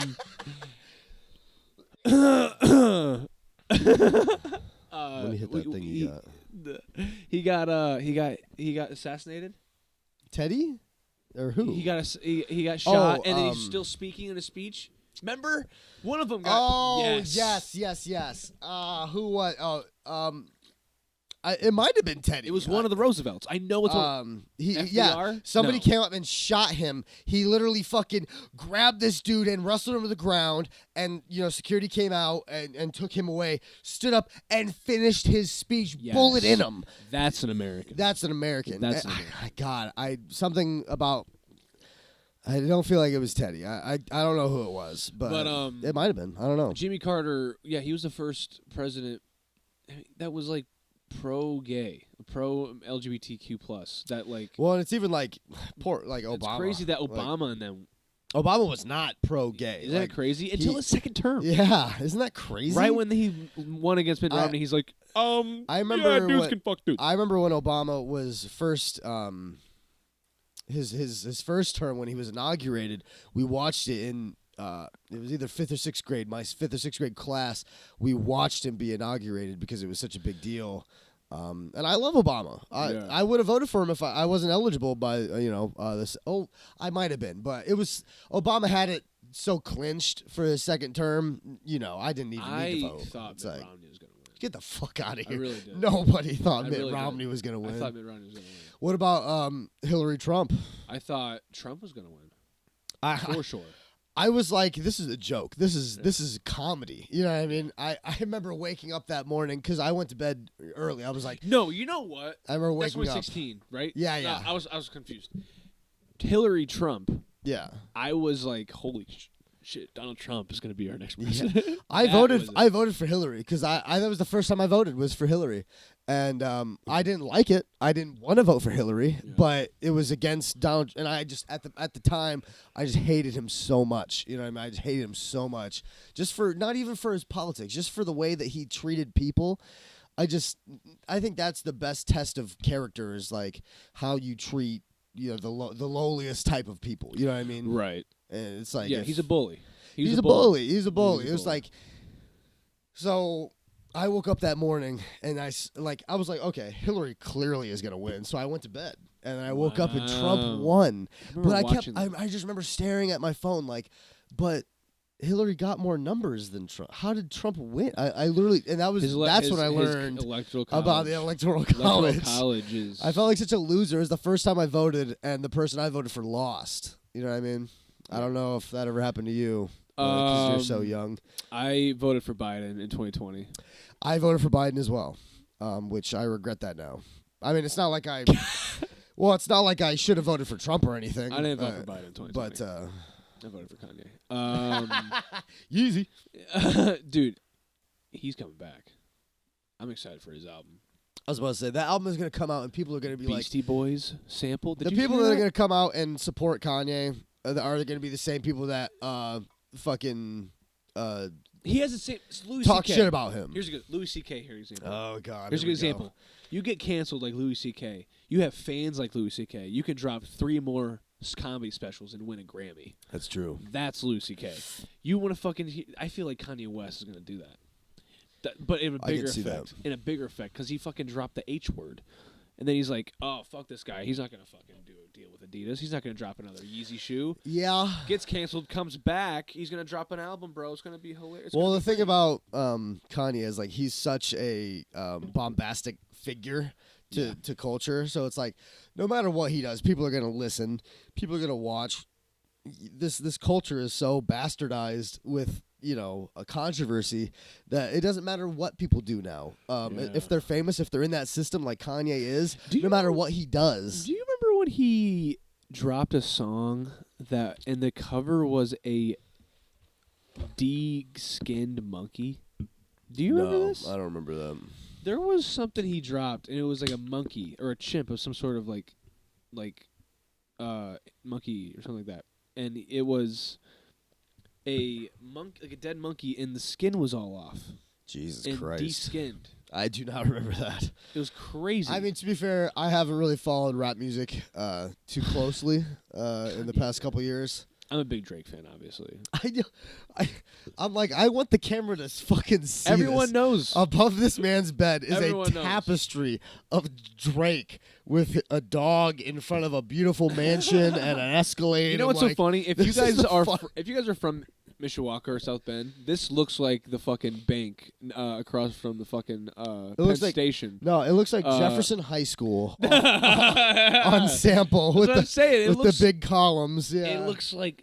me hit that thing you got. He got assassinated. Teddy? Or who? He got shot, and then he's um, still speaking in a speech. Remember, one of them got. Oh, yes. yes. Who was? It might have been Teddy. It was one of the Roosevelts. I know it's one. FDR? Somebody No. came up and shot him. He literally fucking grabbed this dude and wrestled him to the ground. And security came out and took him away. Stood up and finished his speech. Yes. Bullet in him. That's an American. That's an American. That's an American. God, something about. I don't feel like it was Teddy. I don't know who it was, but it might have been. I don't know. Jimmy Carter. Yeah, he was the first president that was like pro-gay, pro-LGBTQ plus. That like. Well, and it's even like Obama. It's crazy that Obama and them. Obama was not pro-gay. Isn't that crazy? Until his second term. Yeah, isn't that crazy? Right when he won against Mitt Romney, he's like, I remember dudes when, can fuck dudes. I remember when Obama was first, his first term when he was inaugurated. We watched it in. It was either 5th or 6th grade. My 5th or 6th grade class. We watched him be inaugurated because it was such a big deal. And I love Obama. I would have voted for him if I wasn't eligible by this. Oh, I might have been, but it was Obama had it so clinched for his second term. I didn't even need to vote. I thought It's Mitt like, Romney was going to win. get the fuck out of here. I really did. Nobody thought I Mitt really Romney did. was going to win. I thought Mitt Romney was going to win. What about Hillary Trump? I thought Trump was going to win. For sure. I was like, this is a joke. This is comedy. You know what I mean? I remember waking up that morning because I went to bed early. I was like, No, you know what? I remember That's waking up. 2016, right? Yeah, No, yeah. I was confused. Hillary Trump. Yeah. I was like, holy shit, Donald Trump is going to be our next president. I That I voted for Hillary because that was the first time I voted was for Hillary, and I didn't like it. I didn't want to vote for Hillary, but it was against Donald, and I just at the time I just hated him so much. You know what I mean? I just hated him so much, just for not even for his politics, just for the way that he treated people. I think that's the best test of character is like how you treat the lowliest type of people. You know what I mean? Right. And it's like He's a bully. He's a bully. He's a bully. It was like, so I woke up that morning and I was like, okay, Hillary clearly is gonna win. So I went to bed and I woke up and Trump won. But I just remember staring at my phone like, but Hillary got more numbers than Trump. How did Trump win? I literally, and that's when I learned about the electoral college. I felt like such a loser. It was the first time I voted, and the person I voted for lost. You know what I mean? I don't know if that ever happened to you because you're so young. I voted for Biden in 2020. I voted for Biden as well, which I regret that now. I mean, it's not like I. Well, it's not like I should have voted for Trump or anything. I didn't vote for Biden in 2020. But I voted for Kanye. Yeezy. Dude, he's coming back. I'm excited for his album. I was about to say that album is going to come out and people are going to be Beastie Boys sample. The people that are going to come out and support Kanye are going to be the same people that fucking he has the same Louis talk CK. shit about him. Here's a good Louis CK. Here's an example. Oh God. Here's a good example. You get canceled like Louis C.K. You have fans like Louis C.K. You can drop 3 more comedy specials and win a Grammy. That's true. That's Louis C.K. You want to fucking... I feel like Kanye West is going to do that. But in a bigger effect. In a bigger effect, because he fucking dropped the H word. And then he's like, oh, fuck this guy. He's not going to fucking do a deal with Adidas. He's not going to drop another Yeezy shoe. Yeah. Gets canceled, comes back. He's going to drop an album, bro. It's going to be hilarious. Well, the thing about Kanye is, like, he's such a bombastic figure to culture. So it's like, no matter what he does, people are going to listen. People are going to watch. This culture is so bastardized with, you know, a controversy that it doesn't matter what people do now. If they're famous, if they're in that system like Kanye is, no matter what he does. Do you remember when he dropped a song that, and the cover was a de-skinned monkey? Do you remember this? I don't remember that. There was something he dropped, and it was like a monkey or a chimp of some sort of like monkey or something like that, and it was a like a dead monkey, and the skin was all off. Jesus and Christ. De-skinned. I do not remember that. It was crazy. I mean, to be fair, I haven't really followed rap music too closely in the past couple years. I'm a big Drake fan, obviously. I'm like, I want the camera to fucking see Everyone this. knows. Above this man's bed is Everyone a knows. tapestry of Drake with a dog in front of a beautiful mansion and an Escalade. You know what's so funny? If you this guys is the are fun- if you guys are from Mishawaka or South Bend, this looks like the fucking bank across from the fucking Penn Station. No, it looks like Jefferson High School on sample with what I'm saying. the big columns. Yeah,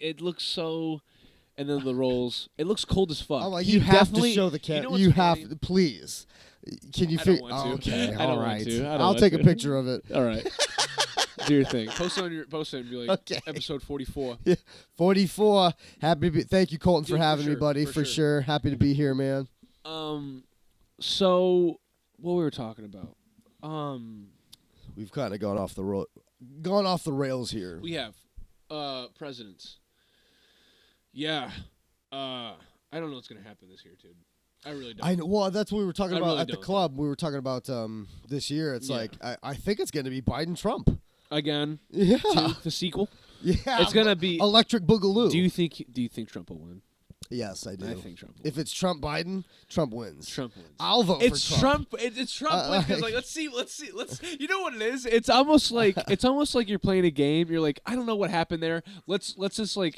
It looks so, and then the rolls. It looks cold as fuck. I'm like, you have to definitely- show the You know camera. what's You have funny? to, please. Can you I don't figure? want to. Okay, I don't all want right. to. I don't I'll want take a to. picture of it. All right. Do your thing. Post it and be like, Okay. episode 44. 44. Happy to be. Thank you, Colton, Dude, for having me, sure, buddy. for For sure. Happy to be here, man. So what we were talking about? We've kind of gone off the rails here. We have presidents. Yeah. I don't know what's gonna happen this year, dude. I really don't. I know. Well, that's what we were talking I about really at the don't. club. We were talking about this year. It's Yeah. like I think it's going to be Biden Trump. Again. Yeah. The sequel. Yeah. It's gonna be. Electric Boogaloo. Do you think Trump will win? Yes, I do. I think Trump will. If it's Trump Biden, Trump wins. Trump wins. I'll vote It's for Trump. It's Trump because like let's see. You know what it is? It's almost like you're playing a game. You're like, I don't know what happened there. Let's just redo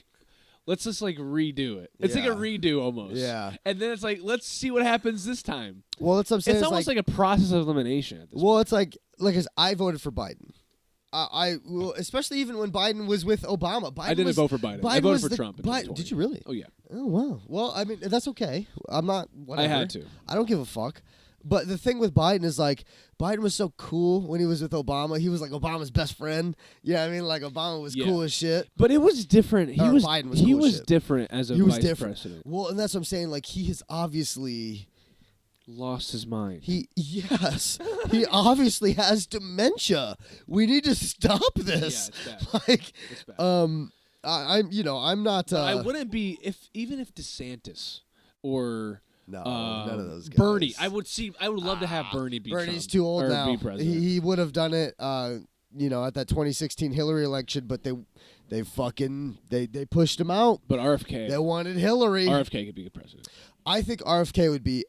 it. It's like a Yeah. redo almost. Yeah. And then it's like, let's see what happens this time. Well, that's what I'm saying. It's almost like a process of elimination. At this well, it's like as I voted for Biden. Well, especially even when Biden was with Obama. Biden I didn't vote for Biden. I voted for Trump in 2020. Did you really? Oh yeah. Oh wow. Well, I mean that's okay. I'm not. Whatever. I had to. I don't give a fuck. But the thing with Biden is like Biden was so cool when he was with Obama. He was like Obama's best friend. Yeah, I mean like Obama was cool as shit. But it was different. Biden was cool as shit. different as a He was vice different. president. Well, and that's what I'm saying. Like he has obviously. Lost his mind. He obviously has dementia. We need to stop this. Yeah, it's bad. Like, It's bad. I'm not. But I wouldn't be even if DeSantis or No, none of those guys. Bernie. I would love to have Bernie be Bernie's Trump, too old or now. Be president. He would have done it. At that 2016 Hillary election, but they pushed him out. But RFK. They wanted Hillary. RFK could be a president. I think RFK would be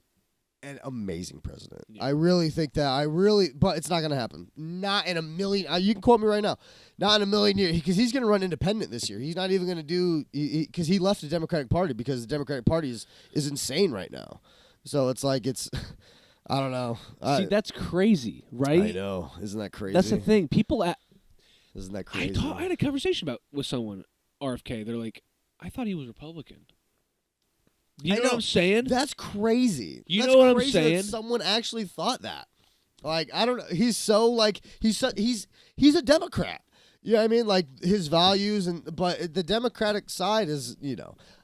an amazing president. Yeah. I really think that. But it's not going to happen. Not in a million. You can quote me right now. Not in a million years, because he's going to run independent this year. He's not even going to do because he left the Democratic Party because the Democratic Party is insane right now. So it's like I don't know. See, that's crazy, right? I know. Isn't that crazy? That's the thing. People Isn't that crazy? I had a conversation with someone, RFK. They're like, I thought he was Republican. You know what I'm saying? That's crazy. You That's know what I'm crazy saying? That someone actually thought that. Like I don't know. He's so like he's a Democrat. You know what I mean? Like his values but the Democratic side is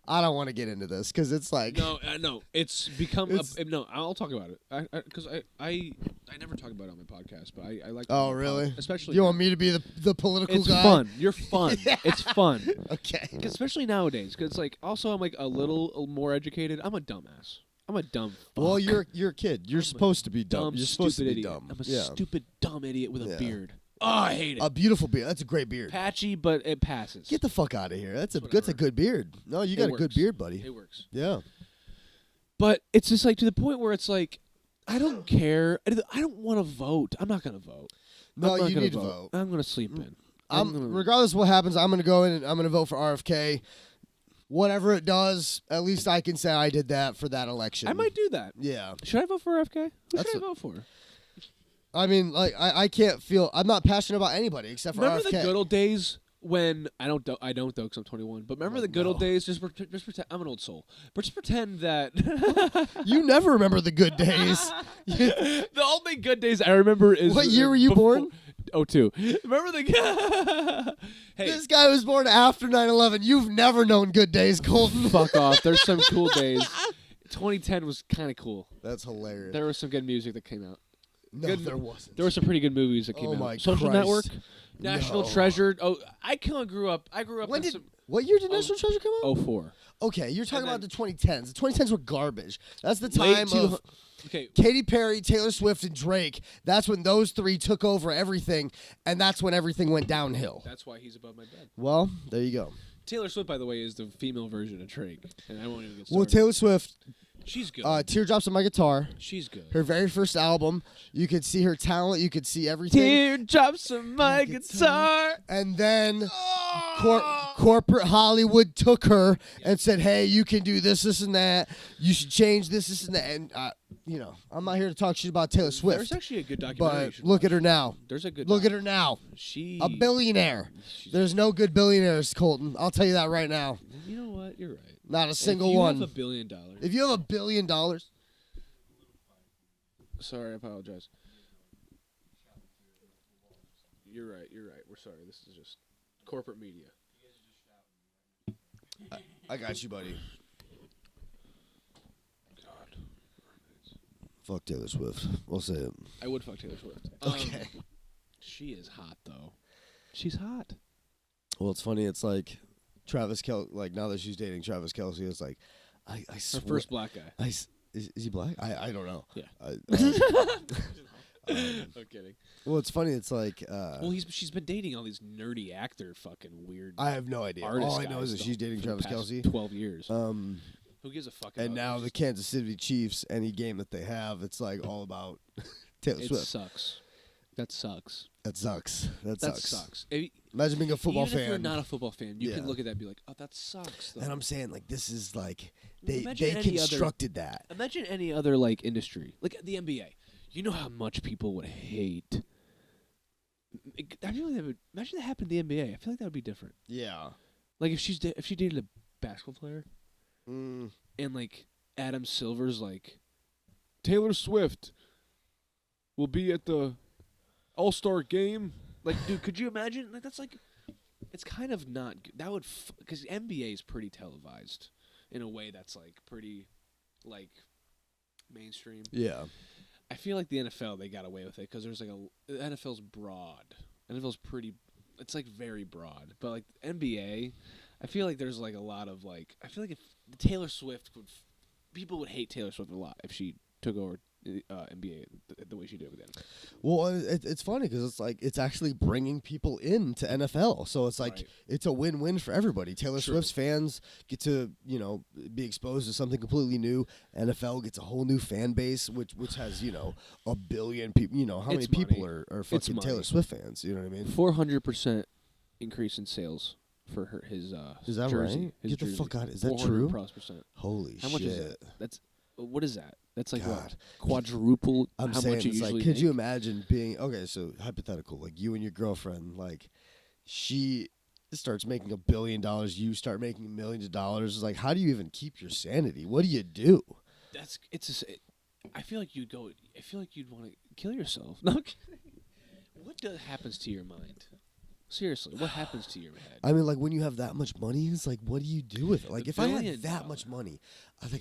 I don't want to get into this because it's like no, it's become no. I'll talk about it because I never talk about it on my podcast, but I like. Oh really? Especially you want me to be the political it's guy? Fun. You're fun. Yeah. It's fun. Okay. Especially nowadays, because like also I'm like a little more educated. I'm a dumbass. I'm a dumb fuck. Well, you're a kid. You're supposed to be dumb. You're supposed to be idiot. dumb. I'm a Yeah. stupid, dumb idiot with a Yeah. beard. Oh, I hate it. A beautiful beard. That's a great beard. Patchy, but it passes. Get the fuck out of here. That's a Whatever. good beard. No, you got a good works. beard, buddy. It works. Yeah. But it's just like to the point where it's like, I don't care. I don't want to vote. I'm not going to vote. No, I'm not you gonna need to vote. I'm going to sleep in. Regardless of what happens, I'm gonna go in and I'm gonna vote for RFK. Whatever it does, at least I can say I did that for that election. I might do that. Yeah. Should I vote for RFK? Who That's should I vote for? I mean, like I can't feel. I'm not passionate about anybody except for Remember RFK. the good old days when I don't though because I'm 21. But remember the good old days. Just pretend I'm an old soul. But just pretend that You never remember the good days. the only good days I remember is What year were you born? 02. Remember the hey. This guy was born after 9/11. You've never known good days, Colton. Fuck off. There's some cool days. 2010 was kind of cool. That's hilarious. There was some good music that came out. No, there wasn't. There were some pretty good movies that came Oh out. my Social Christ. Network, National No. Treasure. Oh, I grew up. When in did some what year did National Treasure come out? 04. Okay, you're talking And about the 2010s. The 2010s were garbage. That's the Late time two- of Okay. Katy Perry, Taylor Swift, and Drake. That's when those three took over everything, and that's when everything went downhill. That's why he's above my bed. Well, there you go. Taylor Swift, by the way, is the female version of Drake, and I won't even get Well, started. Taylor Swift, She's good. Teardrops on My Guitar, She's good. her very first album. You could see her talent. You could see everything. Teardrops on my guitar. And then corporate Hollywood took her and said, hey, you can do this, this, and that. You should change this, this, and that. And, I'm not here to talk shit about Taylor Swift. There's actually a good documentary. But look at her now. There's a good. Look at her now. She A billionaire. she's- There's no good billionaires, Colton. I'll tell you that right now. You know what? You're right. Not a single if you one. Have $1 billion. If you have $1 billion, Sorry, I apologize. You're right. You're right. We're sorry. This is just corporate media. I got you, buddy. God. Fuck Taylor Swift. We'll say it. I would fuck Taylor Swift. Okay. She is hot though. She's hot. Well, it's funny. It's like Travis Kelce. Like now that she's dating Travis Kelce, it's like I Her swear. first black guy. Is he black? I don't know. Yeah. Um, I'm kidding. well, it's funny. It's like Well, she's been dating all these nerdy actor fucking weird I have no idea. artist All I know guys is that though she's dating for the Travis past Kelce. 12 years. Who gives a fuck? And about now it? the Kansas City Chiefs, any game that they have, it's like all about Taylor It Swift. sucks. That sucks. That sucks. That That sucks. sucks. If- Imagine being a football even fan. if you're not a football fan, you Yeah. can look at that and be like, "Oh, that sucks." Though. And I'm saying, like, this is like they Imagine any other- constructed that. Imagine any other like industry, like the NBA. You know how much people would hate. I feel like imagine that happened in the NBA. I feel like that would be different. Yeah. Like if she dated a basketball player, Mm. and like Adam Silver's like, Taylor Swift will be at the All-Star game. Like, dude, could you imagine? Like that's like, it's kind of not. That would because NBA is pretty televised in a way that's like pretty, like, mainstream. Yeah. I feel like the NFL they got away with it because there's like the NFL's broad. NFL's pretty. It's like very broad, but like NBA, I feel like there's like a lot of like. I feel like if Taylor Swift people would hate Taylor Swift a lot if she took over NBA the way she did with NFL. Well, it's funny because it's like it's actually bringing people into NFL, so it's like Right. it's a win-win for everybody. Taylor True. Swift's fans get to be exposed to something completely new. NFL gets a whole new fan base, which has 1 billion people. How many It's people money. are It's fucking money. Taylor Swift fans? You know what I mean? 400% increase in sales for his Is that jersey. right? His Get the jersey. fuck out! Is that true? 400%. Holy How shit! much is that? That's what is that? That's like God. what, quadruple I'm how saying much it it's like, usually could you make? imagine being so hypothetical, like you and your girlfriend, like she starts making $1 billion, you start making millions of dollars. It's like, how do you even keep your sanity? What do you do? I feel like you'd go. I feel like you'd want to kill yourself. No, I'm kidding. What happens to your mind? Seriously, what happens to your head? I mean, like when you have that much money, it's like, what do you do with it? Like if I $1 billion. had that much money,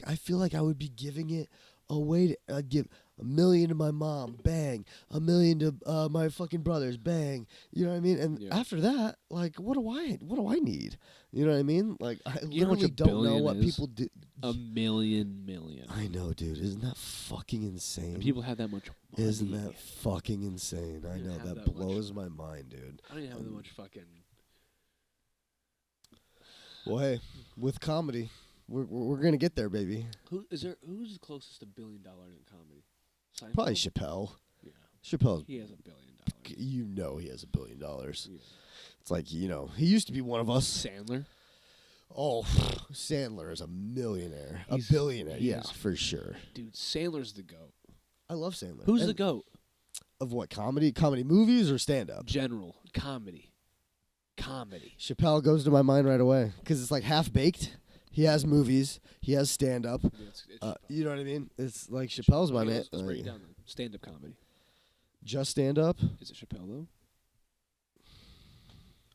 I feel like I would be giving it away. I'd give $1 million to my mom, bang. $1 million to my fucking brothers, bang. You know what I mean? And after that, like, what do I need? You know what I mean? Like, I You know what literally a don't know billion what is? people do. $1 million. I know, dude. Isn't that fucking insane? And people have that much money. Isn't that fucking insane? I don't know, have that that much. blows my mind, dude. I don't even have that much fucking. Well, hey, with comedy, we're gonna get there, baby. Who's the closest to $1 billion in comedy? Seinfeld? Probably Chappelle. Yeah. Chappelle, He has $1 billion. you know he has $1 billion. Yeah. It's like, you know, he used to be one of us. Sandler. Oh, Sandler is a millionaire, He's- a billionaire. he Yeah, is- for sure. Dude, Sandler's the GOAT. I love Sandler. Who's And the GOAT? of what, comedy? Comedy movies or stand up? General. Comedy. Chappelle goes to my mind right away because it's like Half Baked. He has movies. He has stand up. Yeah, it's Chappelle. You know what I mean? It's like Chappelle's my Okay, man. let's break it down then. Stand-up comedy. Just stand up. Is it Chappelle, though?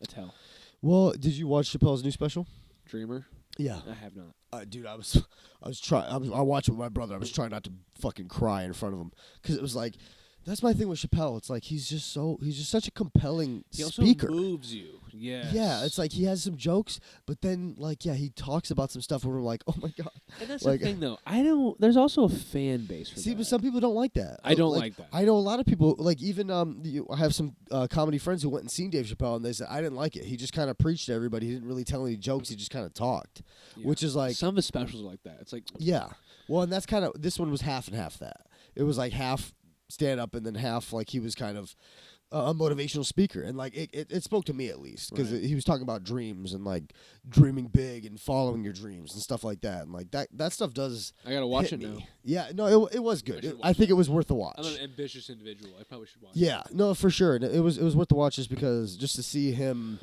Attell. Well, did you watch Chappelle's new special? Dreamer? Yeah. I have not. Dude, I watched it with my brother. I was trying not to fucking cry in front of him because it was like, that's my thing with Chappelle. It's like he's just such a compelling He also speaker. moves you. Yes. Yeah, it's like he has some jokes, but then like he talks about some stuff where we're like, oh my god. And that's like, the thing, though. There's also a fan base for See, that. but some people don't like that. I don't like that. I know a lot of people, like even I have some comedy friends who went and seen Dave Chappelle, and they said I didn't like it. He just kind of preached to everybody. He didn't really tell any jokes. He just kind of talked, Yeah. which is like Some of his specials are like that. It's like, yeah. Well, and that's kind of this one was half and half that. It was like half stand up and then half like he was kind of a motivational speaker, and like it spoke to me at least because Right. he was talking about dreams and like dreaming big and following your dreams and stuff like that, and like that stuff does. I gotta watch hit it me. now. Yeah, no, it was I good. should I watch think it was worth the watch. I'm an ambitious individual. I probably should watch Yeah, no, for sure. And it was worth the watch just to see him.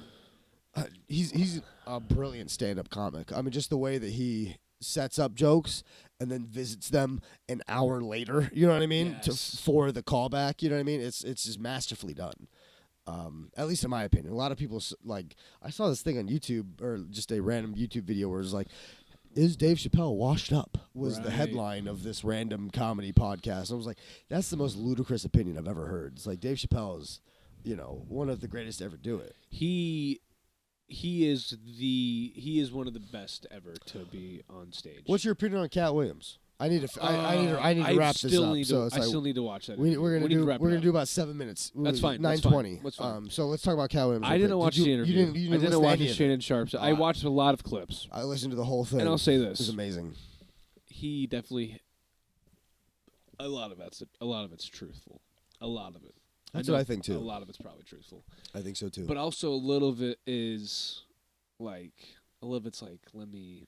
He's a brilliant stand-up comic. I mean, just the way that he sets up jokes and then visits them an hour later. You know what I mean? Yes. For the callback. You know what I mean? It's just masterfully done. At least in my opinion. A lot of people like. I saw this thing on YouTube or just a random YouTube video where it's like, "Is Dave Chappelle washed up?" was the Right. headline of this random comedy podcast. And I was like, that's the most ludicrous opinion I've ever heard. It's like Dave Chappelle is, one of the greatest to ever do it. He is one of the best ever to be on stage. What's your opinion on Cat Williams? I need to wrap this up. So it's I like still need to watch that. we're We need to wrap it gonna up. do about 7 minutes. That's fine. 9:20. That's fine. So let's talk about Cat Williams. I real didn't quick. watch Did the you, interview. You didn't I listen didn't to watch any the of it? Shannon Sharp's. I watched a lot of clips. I listened to the whole thing. And I'll say It this: was amazing. he definitely a lot of it's truthful. A lot of it. That's know what I think too. A lot of it's probably truthful, I think so too. but also a little of it is like let me.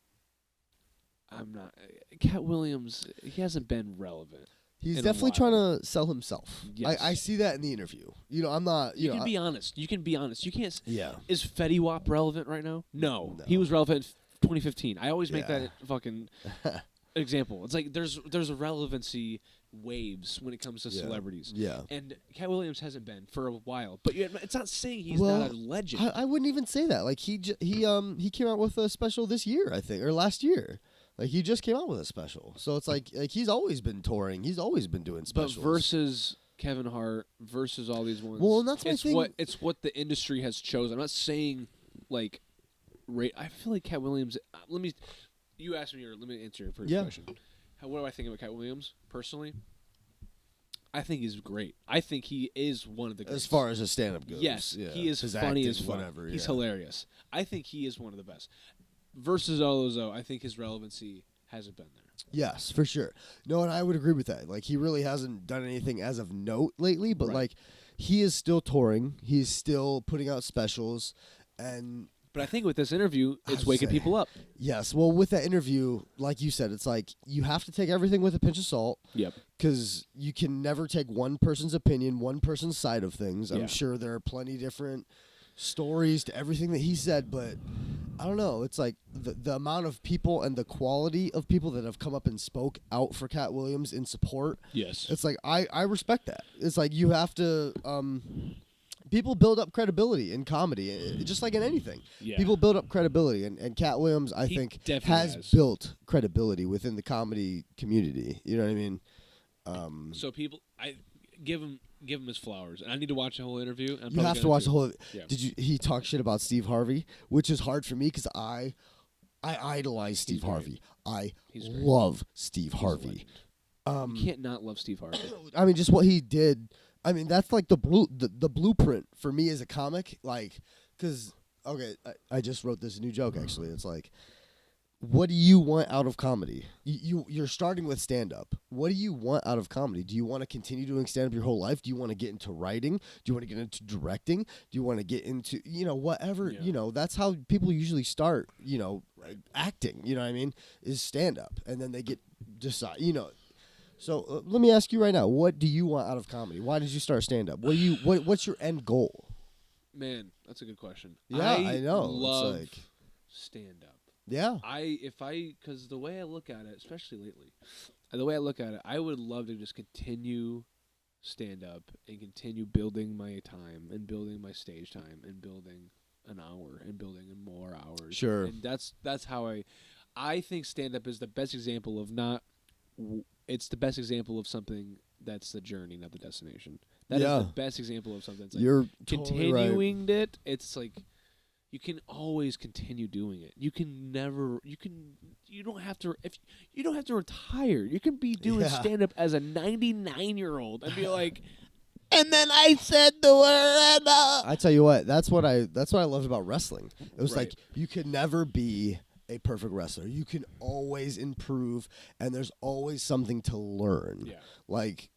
I'm not. Cat Williams. He hasn't been relevant. He's in a definitely while. trying to sell himself. Yes. I see that in the interview. I'm not. You can be honest. You can be honest. You can't. Yeah. Is Fetty Wap relevant right now? No. No. He was relevant in 2015. I always make Yeah. that fucking example. It's like there's a relevancy waves when it comes to celebrities. Yeah. And Cat Williams hasn't been for a while. But it's not saying he's Well, not a legend. I wouldn't even say that. Like he came out with a special this year, I think, or last year. Like he just came out with a special. So it's like he's always been touring. He's always been doing specials. But versus Kevin Hart versus all these ones. Well, and that's my it's thing. It's what the industry has chosen. I'm not saying like I feel like Cat Williams. You asked me. Let me answer your first question. What do I think about Cat Williams personally? I think he's great. I think he is one of the greats. As far as his stand-up goes. Yes, yeah. he is His funny acting, as fuck. whatever, He's yeah. hilarious. I think he is one of the best. Versus all those, though, I think his relevancy hasn't been there. Yes, for sure. No, and I would agree with that. Like he really hasn't done anything as of note lately, but Right. like he is still touring. He's still putting out specials, and But I think with this interview, it's I'd waking say- people up. yes, well, with that interview, like you said, it's like you have to take everything with a pinch of salt. Yep. Because you can never take one person's opinion, one person's side of things. Yeah. I'm sure there are plenty different stories to everything that he said, but I don't know. It's like the amount of people and the quality of people that have come up and spoke out for Cat Williams in support. Yes. It's like I respect that. It's like you have to. People build up credibility in comedy, just like in anything. Yeah. People build up credibility, and Cat Williams, I He think, definitely has has. built credibility within the comedy community. You know what I mean? So people, I give him his flowers, and I need to watch the whole interview. You have to watch the whole. Yeah. He talked shit about Steve Harvey, which is hard for me because I idolize Steve Harvey. I love Steve Harvey. You can't not love Steve Harvey. I mean, just what he did. I mean, that's like the blueprint for me as a comic. Like, because I just wrote this new joke actually. It's like, what do you want out of comedy? You're starting with stand-up. What do you want out of comedy? Do you want to continue doing stand-up your whole life? Do you want to get into writing? Do you want to get into directing? Do you want to get into, whatever, that's how people usually start, acting, you know what I mean, is stand-up. And then they decide. So let me ask you right now, what do you want out of comedy? Why did you start stand-up? What's your end goal? Man, that's a good question. Yeah, I know. Love it's like, stand-up. Yeah. Because the way I look at it, especially lately, the way I look at it, I would love to just continue stand up and continue building my time and building my stage time and building an hour and building more hours. Sure. And that's how I think stand up is the best example of it's the best example of something that's the journey, not the destination. That is the best example of something that's like You're continuing totally right. it. It's like, you can always continue doing it. You don't have to retire. You can be doing stand up as a 99-year-old and be like, and then I said the word. I tell you what, that's what I loved about wrestling. It was like you could never be a perfect wrestler. You can always improve, and there's always something to learn. Yeah. Like,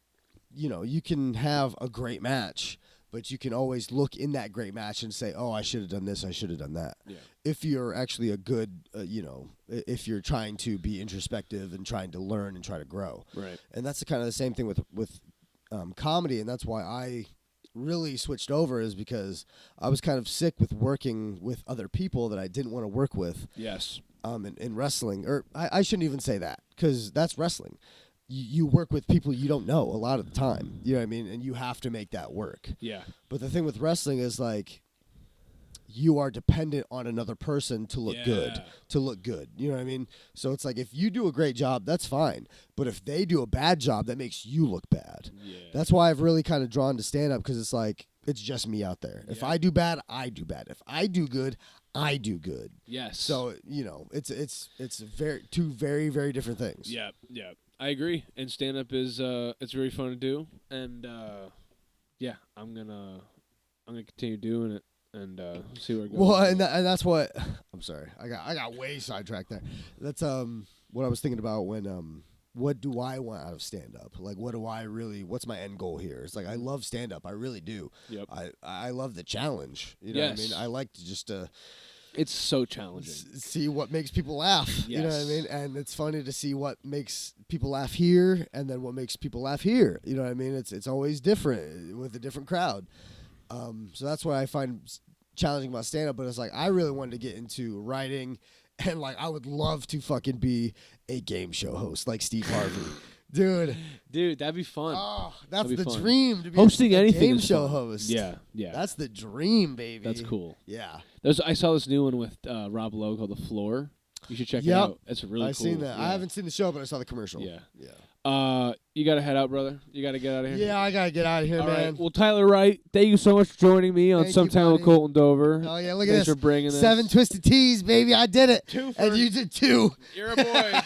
you can have a great match, but you can always look in that great match and say, oh, I should have done this, I should have done that. Yeah. If you're actually a good, if you're trying to be introspective and trying to learn and try to grow. Right. And that's kind of the same thing with comedy, and that's why I really switched over, is because I was kind of sick with working with other people that I didn't want to work with. Yes. In wrestling. Or I shouldn't even say that, because that's wrestling. You work with people you don't know a lot of the time. You know what I mean? And you have to make that work. Yeah. But the thing with wrestling is, like, you are dependent on another person to look good. You know what I mean? So it's like, if you do a great job, that's fine. But if they do a bad job, that makes you look bad. Yeah. That's why I've really kind of drawn to stand-up, because it's like, it's just me out there. If I do bad, I do bad. If I do good, I do good. Yes. So, it's two very, very different things. Yeah, yeah. I agree. And stand up is it's really fun to do, and I'm gonna continue doing it and see where it goes. Well, and that's what I'm sorry. I got way sidetracked there. That's what I was thinking about when what do I want out of stand up? Like, what's my end goal here? It's like, I love stand up. I really do. Yep. I love the challenge. You know what I mean? I like to just it's so challenging. See what makes people laugh. Yes. You know what I mean? And it's funny to see what makes people laugh here, and then what makes people laugh here. You know what I mean? It's always different with a different crowd. So that's what I find challenging about stand-up. But it's like, I really wanted to get into writing, and like, I would love to fucking be a game show host like Steve Harvey. Dude, that'd be fun. Oh, that's the dream, to be hosting a anything game is show fun. host. Yeah. That's the dream, baby. That's cool. Yeah. I saw this new one with Rob Lowe called The Floor. You should check it out. It's really cool. I've seen that. Yeah. I haven't seen the show, but I saw the commercial. Yeah. Yeah. You gotta head out, brother. You gotta get out of here. Yeah, I gotta get out of here, All man. right. Well, Tyler Wright, thank you so much for joining me on Thank you, Sometime with buddy. Colton Dover. Oh yeah, look at Thanks this. for bringing this. 7 twisted teas, baby. I did it. 2 for And you did 2. You're a boy.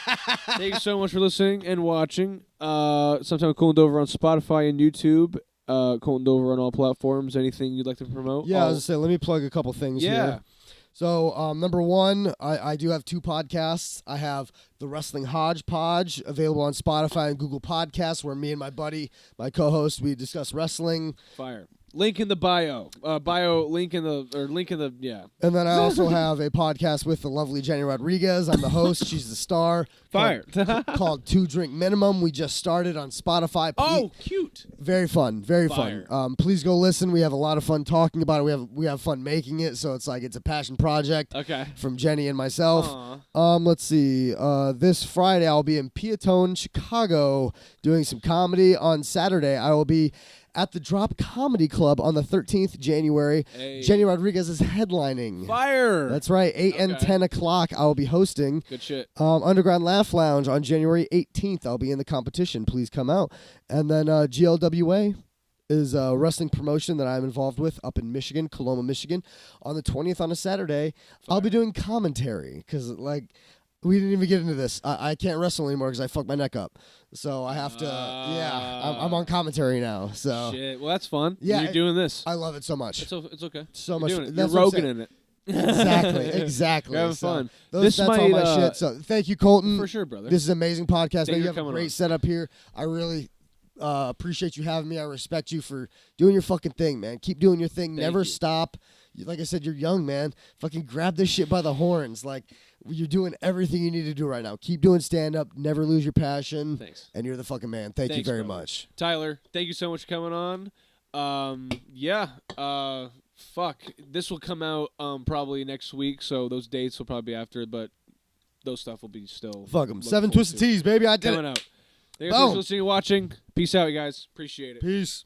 Thank you so much for listening and watching. Sometime with Colton Dover on Spotify and YouTube. Colton Dover on all platforms. Anything you'd like to promote? Yeah, I was gonna say, let me plug a couple things here. So, number one, I do have 2 podcasts. I have the Wrestling Hodgepodge, available on Spotify and Google Podcasts, where me and my buddy, my co-host, we discuss wrestling. Fire. Link in the bio. Link in the yeah. And then I also have a podcast with the lovely Jenny Rodriguez. I'm the host. She's the star. Fire. Called 2 Drink Minimum. We just started on Spotify. Oh, cute. Very fun. Very Fire. fun. Please go listen. We have a lot of fun talking about it. We have fun making it. So it's like, it's a passion project. Okay. From Jenny and myself. Aw. Let's see. This Friday I'll be in Piatone, Chicago, doing some comedy. On Saturday I will be at the Drop Comedy Club on the 13th January. Hey. Jenny Rodriguez is headlining. Fire. That's right. 8 and Okay. 10 o'clock, I will be hosting. Good shit. Underground Laugh Lounge on January 18th. I'll be in the competition. Please come out. And then GLWA is a wrestling promotion that I'm involved with up in Michigan, Coloma, Michigan. On the 20th on a Saturday, I'll be doing commentary because, like, we didn't even get into this. I can't wrestle anymore because I fucked my neck up. So I have to, I'm on commentary now. So Shit. Well, that's fun. Yeah, You're doing this. I love it so much. It's okay. So You're much. doing it. That's You're what I'm Rogan in it. Exactly. You're having So fun. That's all my shit. So thank you, Colton. For sure, brother. This is an amazing podcast. Thank Man, you you for have a coming great on. setup here. I really appreciate you having me. I respect you for doing your fucking thing, man. Keep doing your thing. Thank Never you. stop. Like I said, you're young, man. Fucking grab this shit by the horns. Like, you're doing everything you need to do right now. Keep doing stand-up. Never lose your passion. Thanks. And you're the fucking man. Thank you Thanks, very brother. much. Tyler, thank you so much for coming on. Fuck. This will come out probably next week, so those dates will probably be after, but those stuff will be still. Fuck them. looking 7 forward Twisted to. Tees, baby. I did Coming it. out. Thank you guys Boom. for listening and watching. Peace out, you guys. Appreciate it. Peace.